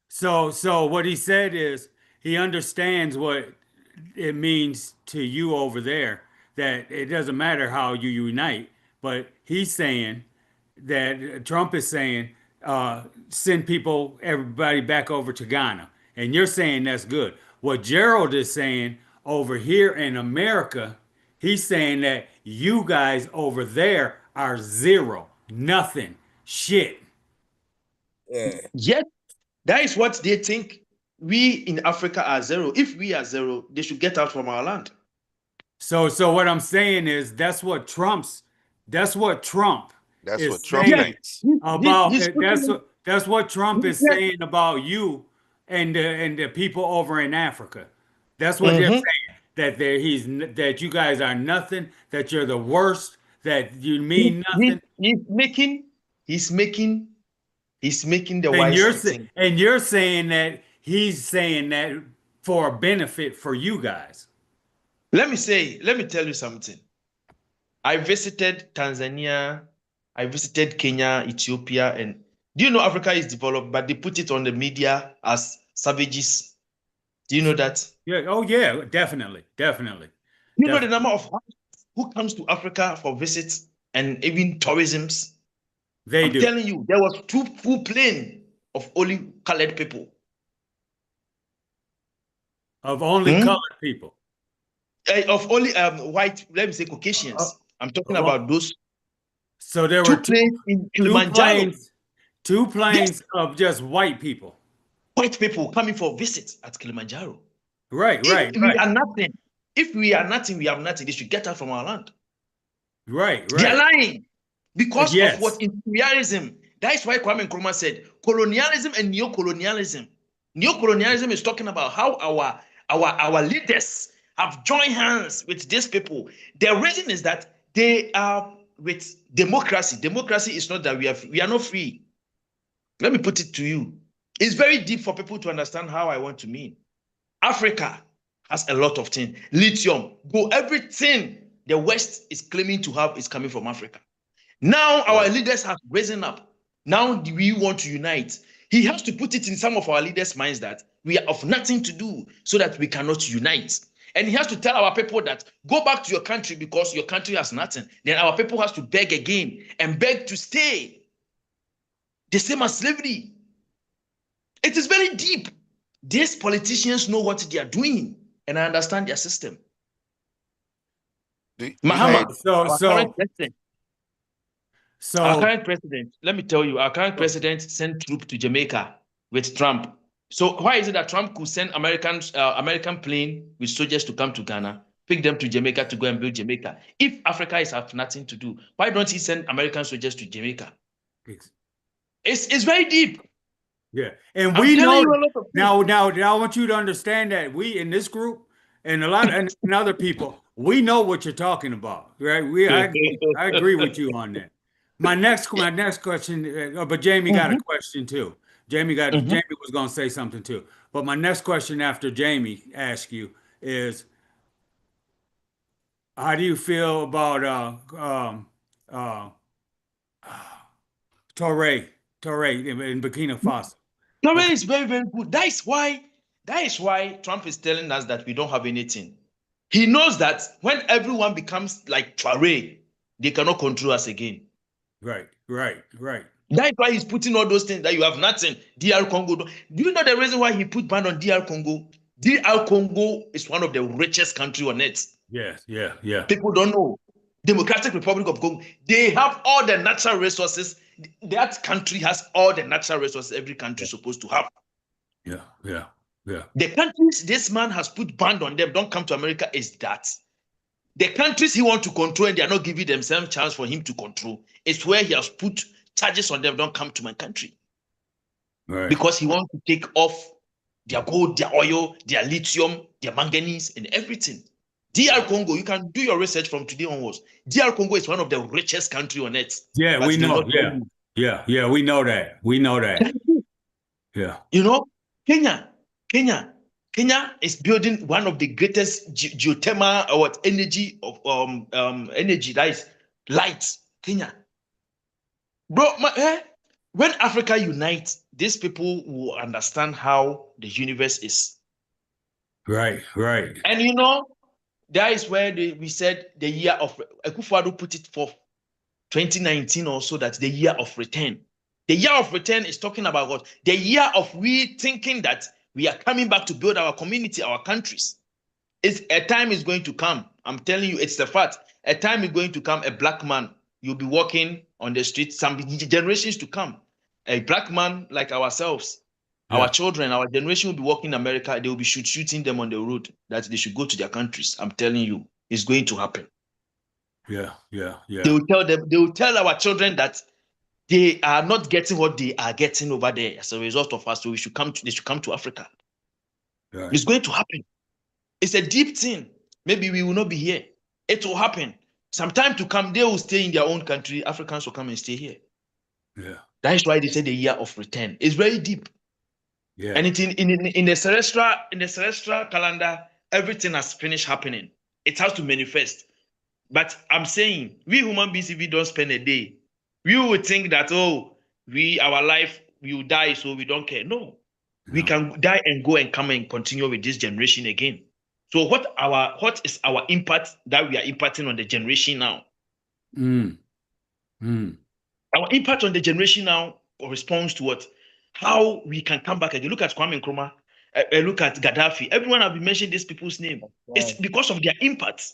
So what he said is he understands what it means to you over there, that it doesn't matter how you unite, but he's saying that Trump is saying send everybody back over to Ghana, and you're saying that's good. What Gerald is saying over here in America, he's saying that you guys over there are zero, nothing, shit. Yeah. Yes, that is what they think. We in Africa are zero. If we are zero, they should get out from our land. So what I'm saying is that's what Trump That's what is Trump Yes, saying thinks. about he's putting that's what Trump is it. saying about you and the people over in Africa. That's what they're Mhm. saying, that you guys are nothing, that you're the worst, that you He- mean he- nothing. he's making the wise to think. And you're saying that he's saying that for a benefit for you guys. Let me tell you something. I visited Tanzania, I visited Kenya, Ethiopia, and do you know Africa is developed, but they put it on the media as savages. Do you know that? Yeah, oh yeah, definitely, definitely, You know the definitely. number of who comes to Africa for visits and even tourisms? They I'm do. telling you, there was two full plane of only colored people. Of only Hmm? colored people. Of only white, let me say Uh, Caucasians. I'm talking uh, about those so there were two planes in two Kilimanjaro. planes, two Yes, planes of just white people. white people coming for visits at Kilimanjaro. Right, If right, we right, are nothing, if we are nothing, we have nothing. They should get out from our land. right, They are right. lying because of Yes. what imperialism. That is why Kwame Nkrumah said colonialism and neo-colonialism. Neo-colonialism is talking about how our leaders have joined hands with these people. The reason is that they are with democracy. Democracy is not that we are not free. Let me put it to you. It's very deep for people to understand how I want to mean. Africa has a lot of things. Lithium, gold, everything the West is claiming to have is coming from Africa. Now our leaders have risen up. Now we want to unite. He has to put it in some of our leaders' minds that we are of nothing to do so that we cannot unite. And he has to tell our people that go back to your country because your country has nothing. Then our people has to beg again and beg to stay. The same as slavery. It is very deep. These politicians know what they are doing, and I understand their system. Mahama, our current president, let me tell you, our current president sent troops to Jamaica with Trump. So why is it that Trump could send American plane with soldiers to come to Ghana, pick them to Jamaica to go and build Jamaica? If Africa is have nothing to do, why don't he send American soldiers to Jamaica? It's very deep. Yeah, and we know now. I want you to understand that we in this group and a lot and other people, we know what you're talking about, right? I agree with you on that. My next question, but Jamie got a question too. Jamie was going to say something too. But my next question after Jamie asks you is, how do you feel about Torre in Burkina Faso? Torre is very, very good. That is why Trump is telling us that we don't have anything. He knows that when everyone becomes like Torre, they cannot control us again. Right. That's why he's putting all those things that you have nothing. DR Congo. Do you know the reason why he put ban on DR Congo? DR Congo is one of the richest countries on earth. Yeah. People don't know. Democratic Republic of Congo, they have all the natural resources. That country has all the natural resources every country is supposed to have. Yeah. The countries this man has put ban on them, don't come to America, is that the countries he wants to control and they are not giving themselves chance for him to control. It's where he has put charges on them, don't come to my country. Right. Because he wants to take off their gold, their oil, their lithium, their manganese, and everything. DR Congo, you can do your research from today onwards. DR Congo is one of the richest countries on earth. Yeah, we know. Yeah, we know that. Yeah. You know, Kenya is building one of the greatest geothermal or energy of energy that is light. Kenya, bro, when Africa unites, these people will understand how the universe is. Right. And you know, that is where we said the year of Akufo-Addo put it for 2019 also, that the year of return. The year of return is talking about what? The year of we thinking that we are coming back to build our community, our countries. A time is going to come. I'm telling you, it's the fact. A time is going to come, a black man, you'll be walking on the street, some generations to come. A black man like ourselves, our children, our generation will be walking in America. They will be shooting them on the road that they should go to their countries. I'm telling you, it's going to happen. Yeah. They will tell our children that they are not getting what they are getting over there as a result of us. So they should come to Africa. Right. It's going to happen. It's a deep thing. Maybe we will not be here. It will happen. Some time to come, they will stay in their own country. Africans will come and stay here. Yeah. That is why they say the year of return. It's very deep. Yeah. And it's in the celestial calendar, everything has finished happening. It has to manifest. But I'm saying, we human beings, if we don't spend a day, we would think that, our life, we will die, so we don't care. No. We can die and go and come and continue with this generation again. So what is our impact that we are impacting on the generation now? Our impact on the generation now corresponds to what? How we can come back again. Look at Kwame Nkrumah. Look at Gaddafi. Everyone have been mentioning these people's name. Wow. It's because of their impact,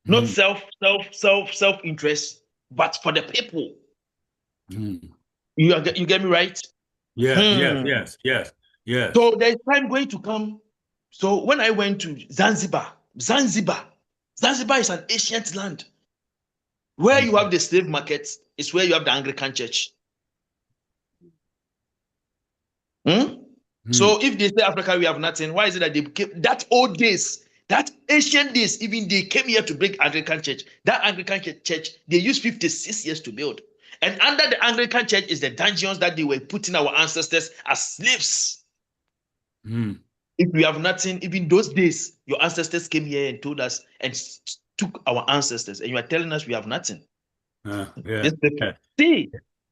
not self-interest, but for the people. You get me right? Yes. So there's time going to come. So when I went to Zanzibar is an ancient land. Where you have the slave markets is where you have the Anglican church. So if they say Africa, we have nothing, why is it that they came, that old days, that ancient days, even they came here to break Anglican church. That Anglican church, they used 56 years to build. And under the Anglican church is the dungeons that they were putting our ancestors as slaves. If we have nothing, even those days, your ancestors came here and told us and took our ancestors, and you are telling us we have nothing. These people, see,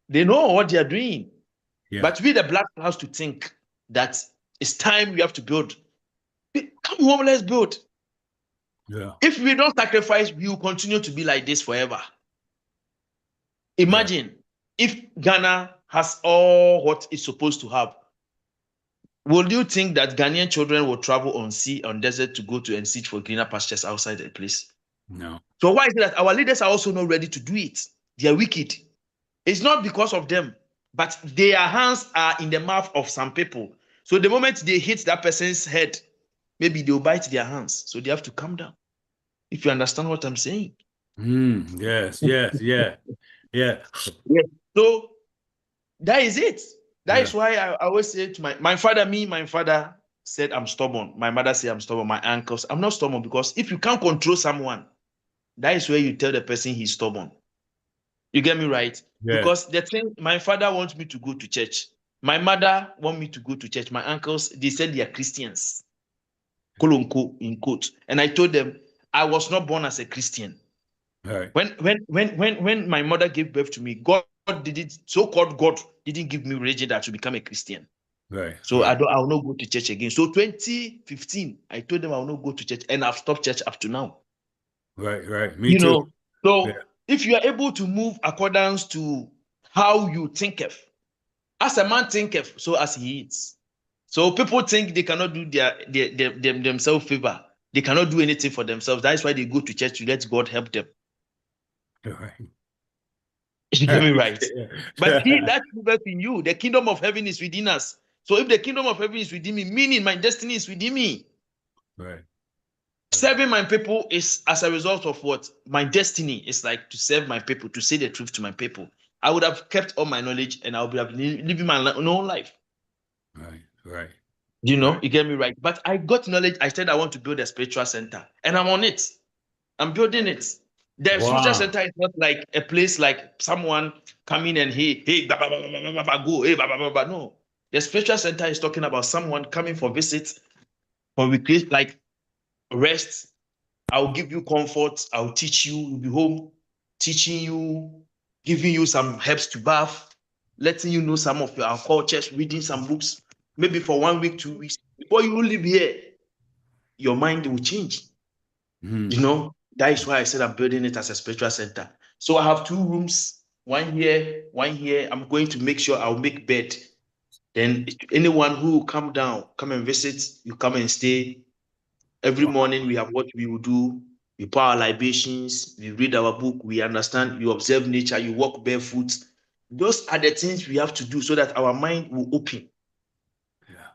they know what they are doing. Yeah. But we, the black house, to think that it's time we have to build. Come home, let's build. Yeah. If we don't sacrifice, we will continue to be like this forever. Imagine if Ghana has all what it's supposed to have. Will you think that Ghanaian children will travel on sea, on desert to go to and search for greener pastures outside the place? No. So why is it that our leaders are also not ready to do it? They are wicked. It's not because of them, but their hands are in the mouth of some people. So the moment they hit that person's head, maybe they'll bite their hands. So they have to calm down. If you understand what I'm saying. Yes. Yeah. So that is it. That is why I always say to my father, my father said I'm stubborn. My mother said I'm stubborn. My uncles, I'm not stubborn, because if you can't control someone, that is where you tell the person he's stubborn. You get me right? Yeah. Because the thing, my father wants me to go to church. My mother wants me to go to church. My uncles, they said they are Christians. Kolonko in quote. And I told them I was not born as a Christian. Right. When my mother gave birth to me, God didn't, so-called God didn't give me religion that to become a Christian. Right. So I will not go to church again. So 2015, I told them I will not go to church, and I've stopped church up to now. Right. Me too. So if you are able to move accordance to how you thinketh, as a man thinketh, so as he is. So people think they cannot do themselves favor. They cannot do anything for themselves. That's why they go to church to let God help them. Right. You get me right? But he that liveth in you, the kingdom of heaven is within us. So if the kingdom of heaven is within me, meaning my destiny is within me. Right. Serving my people is as a result of what? My destiny is like to serve my people, to say the truth to my people. I would have kept all my knowledge and I would have living my own life. Right. You get me right? But I got knowledge. I said I want to build a spiritual center, and I'm on it. I'm building it. The spiritual center is not like a place like someone coming and hey, go, hey, no. The spiritual center is talking about someone coming for visits, for recreate, like rest. I'll give you comfort. I'll teach you. You'll be home, teaching you, giving you some herbs to bath, letting you know some of our cultures, reading some books, maybe for 1 week, 2 weeks. Before you live here, your mind will change. That is why I said I'm building it as a spiritual center. So I have 2 rooms, one here, one here. I'm going to make sure I'll make bed. Then anyone who will come down, come and visit, you come and stay. Every morning we have what we will do. We pour our libations, we read our book, we understand, you observe nature, you walk barefoot. Those are the things we have to do so that our mind will open. Yeah.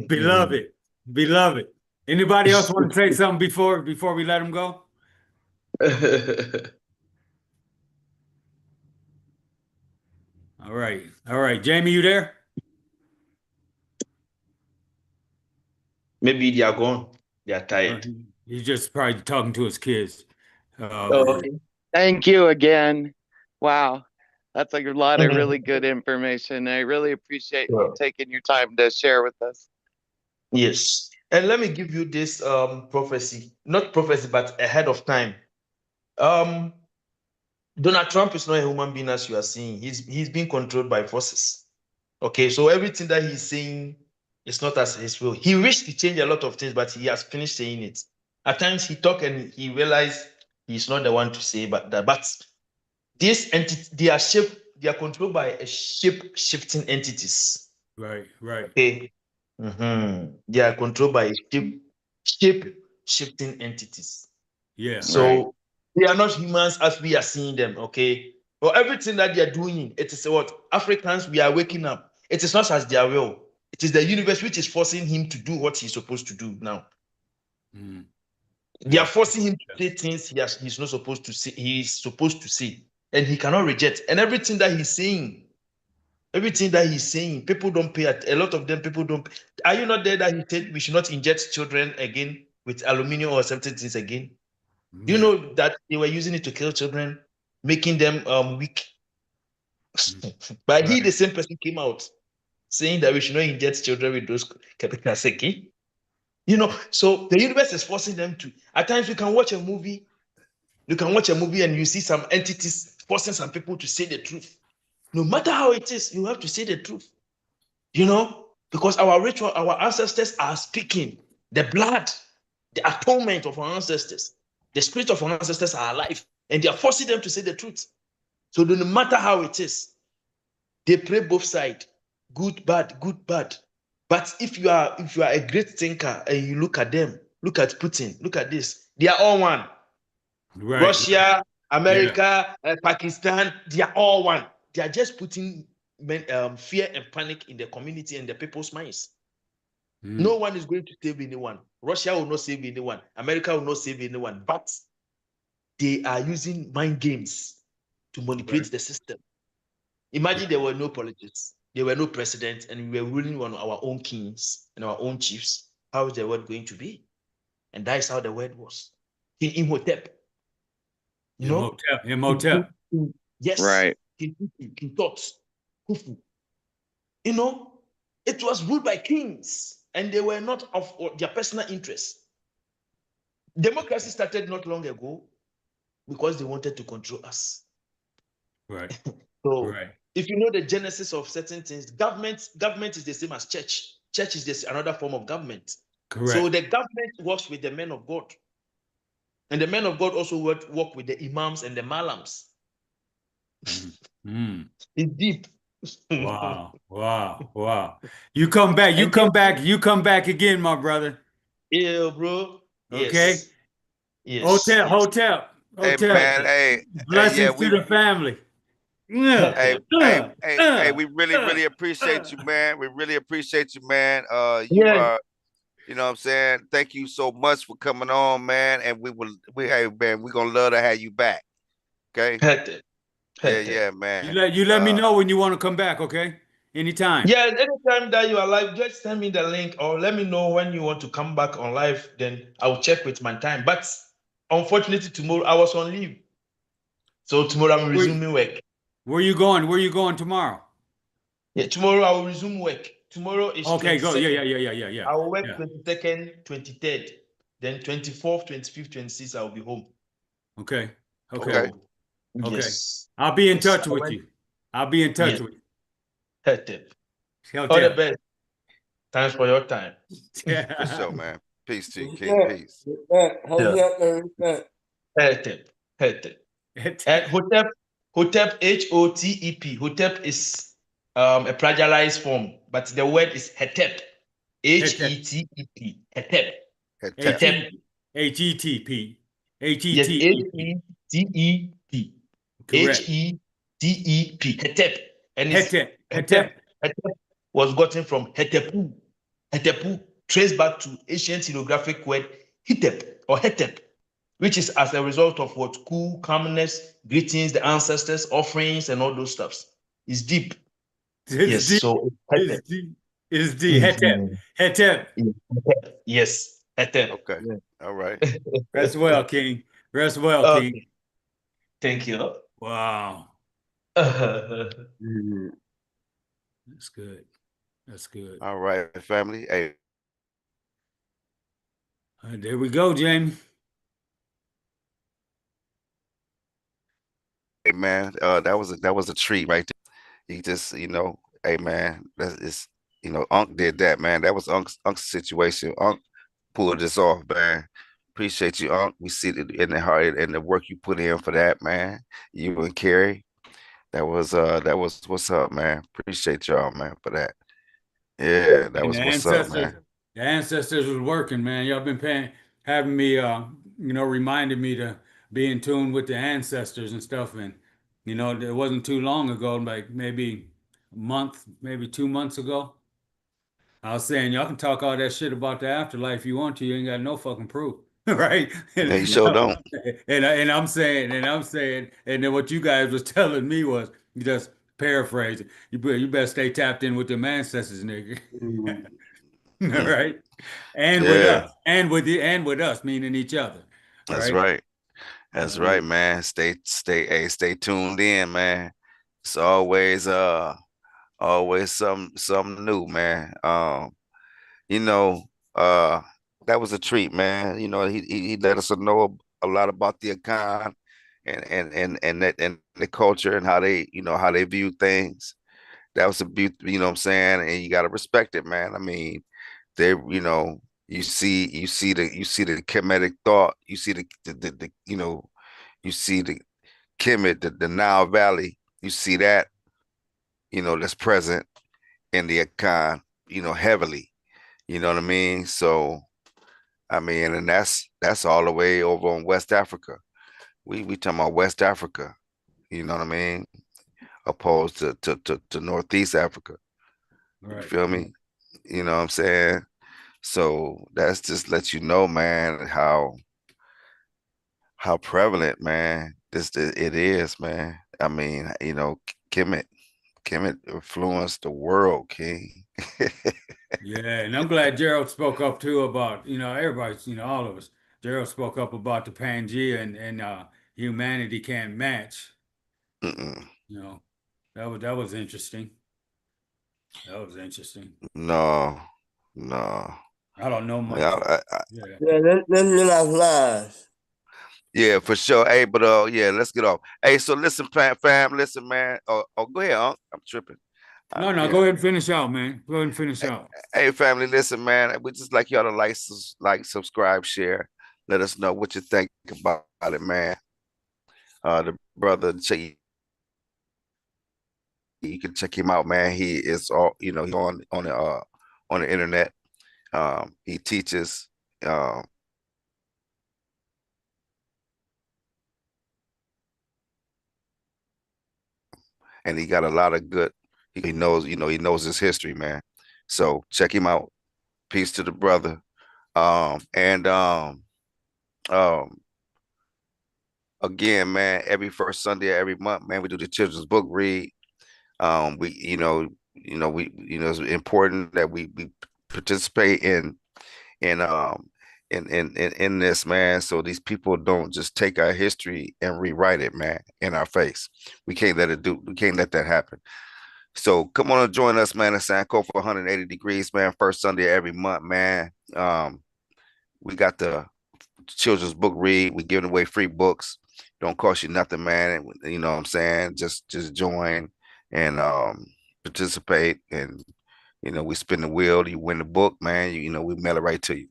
Beloved. Anybody else want to say something before we let him go? All right. Jamie, you there? Maybe they are gone. They are tired. He's just probably talking to his kids. Okay. Thank you again. Wow. That's like a lot of really good information. I really appreciate you taking your time to share with us. Yes. And let me give you this prophecy. Not prophecy, but ahead of time. Donald Trump is not a human being as you are seeing. He's being controlled by forces. Okay, so everything that he's saying is not as his will. He wished to change a lot of things, but he has finished saying it. At times he talk and he realized he's not the one to say, but this entity, they are controlled by a shape-shifting entities. Right. Okay. They are controlled by shape-shifting entities. Yeah. So they are not humans as we are seeing them. Okay. But everything that they are doing, it is what Africans, we are waking up. It is not as their will. It is the universe which is forcing him to do what he's supposed to do now. They are forcing him to say things he's not supposed to say. He's supposed to say, and he cannot reject. And everything that he's saying, people don't pay a lot of them. People don't. Are you not there that he said we should not inject children again with aluminum or certain things again? Do you know that they were using it to kill children, making them weak? But he, the same person, came out saying that we should not inject children with those chemicals again. You know, so the universe is forcing them to. At times, you can watch a movie. You can watch a movie and you see some entities forcing some people to say the truth. No matter how it is, you have to say the truth. You know, because our ritual, our ancestors are speaking. The blood, the atonement of our ancestors, the spirit of our ancestors are alive, and they are forcing them to say the truth. So no matter how it is, they play both sides, good, bad, good, bad. But if you are a great thinker and you look at them, look at Putin, look at this, they are all one. Right. Russia, America, Pakistan, they are all one. They are just putting fear and panic in the community and the people's minds. No one is going to save anyone. Russia will not save anyone. America will not save anyone. But they are using mind games to manipulate the system. Imagine there were no politics, there were no presidents, and we were ruling on our own kings and our own chiefs. How is the world going to be? And that is how the world was. King Imhotep. You know? Imhotep. Yes. Right. King Tut, Khufu. You know, it was ruled by kings, and they were not of their personal interests. Democracy started not long ago because they wanted to control us. Right. So if you know the genesis of certain things, government is the same as church. Church is another form of government. Correct. So the government works with the men of God. And the men of God also work with the imams and the malams. It's deep. Wow. You come back again, my brother. Yeah, bro. Okay. Yes. Hotep. Hey, man. Hey, blessings to the family. Hey, we really appreciate you, man. We really appreciate you, man. You are, you know what I'm saying? Thank you so much for coming on, man. And hey, man, we're gonna love to have you back. Okay. Yeah, man. You let me know when you want to come back, okay? Anytime. Yeah, anytime that you are live, just send me the link or let me know when you want to come back on live. Then I'll check with my time. But unfortunately, tomorrow I was on leave. So tomorrow I'm resuming work. Where you going? Where you going tomorrow? Yeah, tomorrow I will resume work. Tomorrow is okay. 22nd. Go. Yeah. I will work 22nd, 23rd, then 24th, 25th, 26th. I will be home. Okay. Yes. I'll be in touch with you. I'll be in touch with you. All the best. Thanks for your time. For sure, man. Peace to you, King. Peace. And Hotep, Hotep, Hotep is a plagiarized form, but the word is Hetep. Hetep. Hetep. Hetep. Hetep. Hetep. Hetep. And Hetep was gotten from Hetepu. Hetepu traced back to ancient hieroglyphic word Hetep or Hetep, which is as a result of what cool, calmness, greetings, the ancestors, offerings, and all those stuffs. It's deep. It's deep. Hetep. Yes. Hetep. Okay. Yeah. All right. Rest well, King. Rest well, King. Thank you. Wow. That's good. That's good. All right, family. Hey. There we go, Jamie. Hey, man, that was a treat right there. He just, hey, man, Unc did that, man. That was Unc's situation. Unc pulled this off, man. Appreciate you, Unc. We see it in the heart and the work you put in for that, man. You and Carrie. That was what's up, man. Appreciate y'all, man, for that. Yeah, that was what's up, man. The ancestors was working, man. Y'all been having me, reminding me to be in tune with the ancestors and stuff. And, it wasn't too long ago, like maybe a month, maybe 2 months ago. I was saying, y'all can talk all that shit about the afterlife you want to. You ain't got no fucking proof, right? Yeah, you sure don't. And I'm saying, and then what you guys was telling me was, just paraphrasing, you better stay tapped in with them ancestors, nigga. Right? And with us, and with us, meaning each other. That's right. That's right, man. Stay tuned in, man. It's always Always something new, man. You know, that was a treat, man. You know, he let us know a lot about the Akan and the culture and how they, you know, how they view things. That was a beauty, you know what I'm saying? And you gotta respect it, man. I mean, they, you know, you see the Kemetic thought, you see the you know, you see the Kemet, the Nile Valley, you see that, you know, that's present in the Akan, you know, heavily. You know what I mean? So I mean, and that's all the way over in West Africa. We talking about West Africa, you know what I mean? Opposed to Northeast Africa. You Right. feel me? You know what I'm saying? So that's just let you know, man, how prevalent, man, it is, man. I mean, you know, Kemet influenced the world, King. Yeah, and I'm glad Gerald spoke up too about, everybody's, all of us. Gerald spoke up about the Pangea and humanity can't match. Mm-mm. You know, that was interesting. That was interesting. No, no. I don't know Yeah, much. Yeah. Yeah, let's get off live. yeah, for sure. Hey, but yeah, let's get off. Hey, so listen, fam, listen, man. Oh, go ahead, Unc. I'm tripping. No, no, Yeah. go ahead and finish out, man. Go ahead and finish out. Hey, family, listen, man. We just like y'all to like, subscribe, share. Let us know what you think about it, man. The brother, you can check him out, man. He is all, you know, he's on the internet. He teaches. Um, and he got a lot of good. He knows, you know, he knows his history, man. So check him out. Peace to the brother. And um, again, man, every first Sunday of every month, man, we do the children's book read. We, it's important that we participate in in this, man, so these people don't just take our history and rewrite it, man, in our face. We can't let that happen. So come on and join us, man, at Sankofa 180 degrees, man. First Sunday of every month, man. We got the children's book read. We giving away free books. Don't cost you nothing, man. You know what I'm saying? Just join and participate, and you know we spin the wheel. You win the book, man. You know we mail it right to you.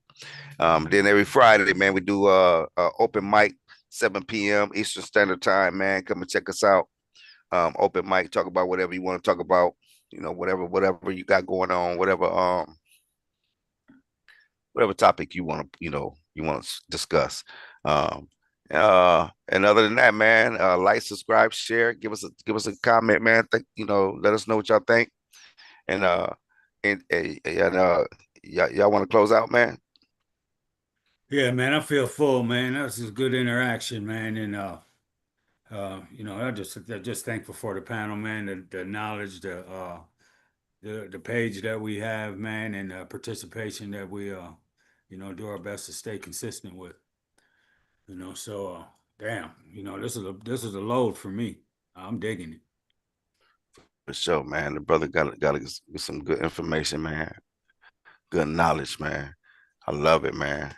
Then every Friday, man, we do open mic 7 p.m. Eastern Standard Time, man. Come and check us out. Open mic, talk about whatever you want to talk about. You know, whatever you got going on, whatever topic you want to, you want to discuss. Um, and other than that, man, like, subscribe, share, give us a comment, man. Let us know what y'all think. And y'all want to close out, man? Yeah, man, I feel full, man. That was just good interaction, man. And I'm just thankful for the panel, man, the knowledge, the page that we have, man, and participation that we do our best to stay consistent with. So damn, this is a load for me. I'm digging it. For sure, man. The brother got some good information, man. Good knowledge, man. I love it, man.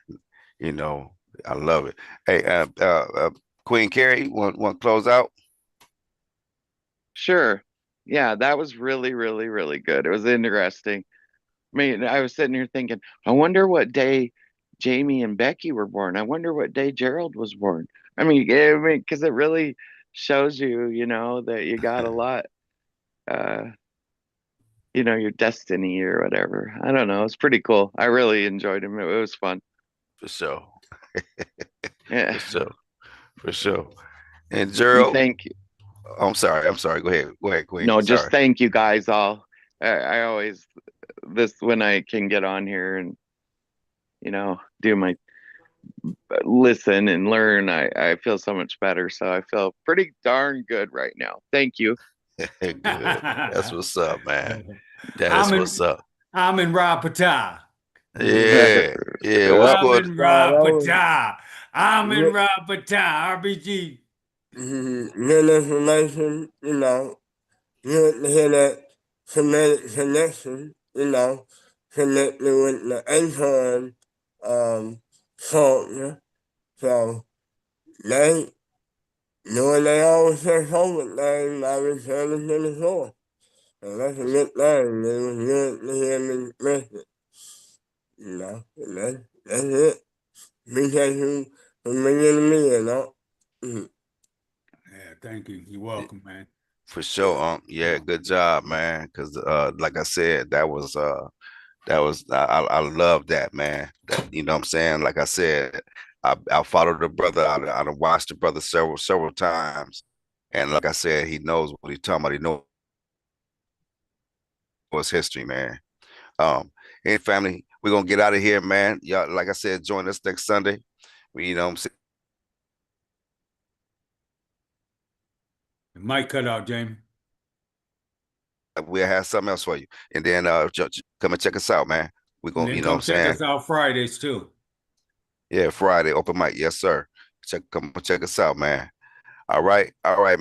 You know, I love it. Hey, Queen Carrie, want to close out? Sure. Yeah, that was really, really, really good. It was interesting. I mean, I was sitting here thinking, I wonder what day Jamie and Becky were born. I wonder what day Gerald was born. Because it really shows you, that you got a lot, your destiny or whatever. I don't know. It's pretty cool. I really enjoyed him. It was fun. For sure. Yeah. For sure. For sure. And And Gerald, thank you. I'm sorry. Go ahead, Queen. No, just Sorry. thank you guys all. I always, when I can get on here and, do my listen and learn, I feel so much better. So I feel pretty darn good right now. Thank you. Good. That's what's up, man. That is I'm what's in up. I'm in Rapata. Yeah. Yeah. What's I'm good? in That was Rapata. I'm in good, Rapata. RBG. good information, good to hear that genetic connection, connected with the acorn culture. So they knowing they always say COVID thing, I return to the source. So that's a good thing. It was good to hear me mention. That's it. Appreciate you for bringing me in, Yeah, thank you. You're welcome, man. For sure. Yeah, good job, man. Cause like I said, that was I love that, man. That, you know what I'm saying? Like I said, I followed the brother. I done watched the brother several times. And like I said, he knows what he's talking about. He knows his history, man. Hey family, we're gonna get out of here, man. Y'all, like I said, join us next Sunday. You know what I'm saying? The mic cut out, Jamie. We'll have something else for you. And then come and check us out, man. We're And gonna, then you know what I'm come check saying? us out Fridays too. Yeah, Friday, open mic. Yes, sir. Come check us out, man. All right, man.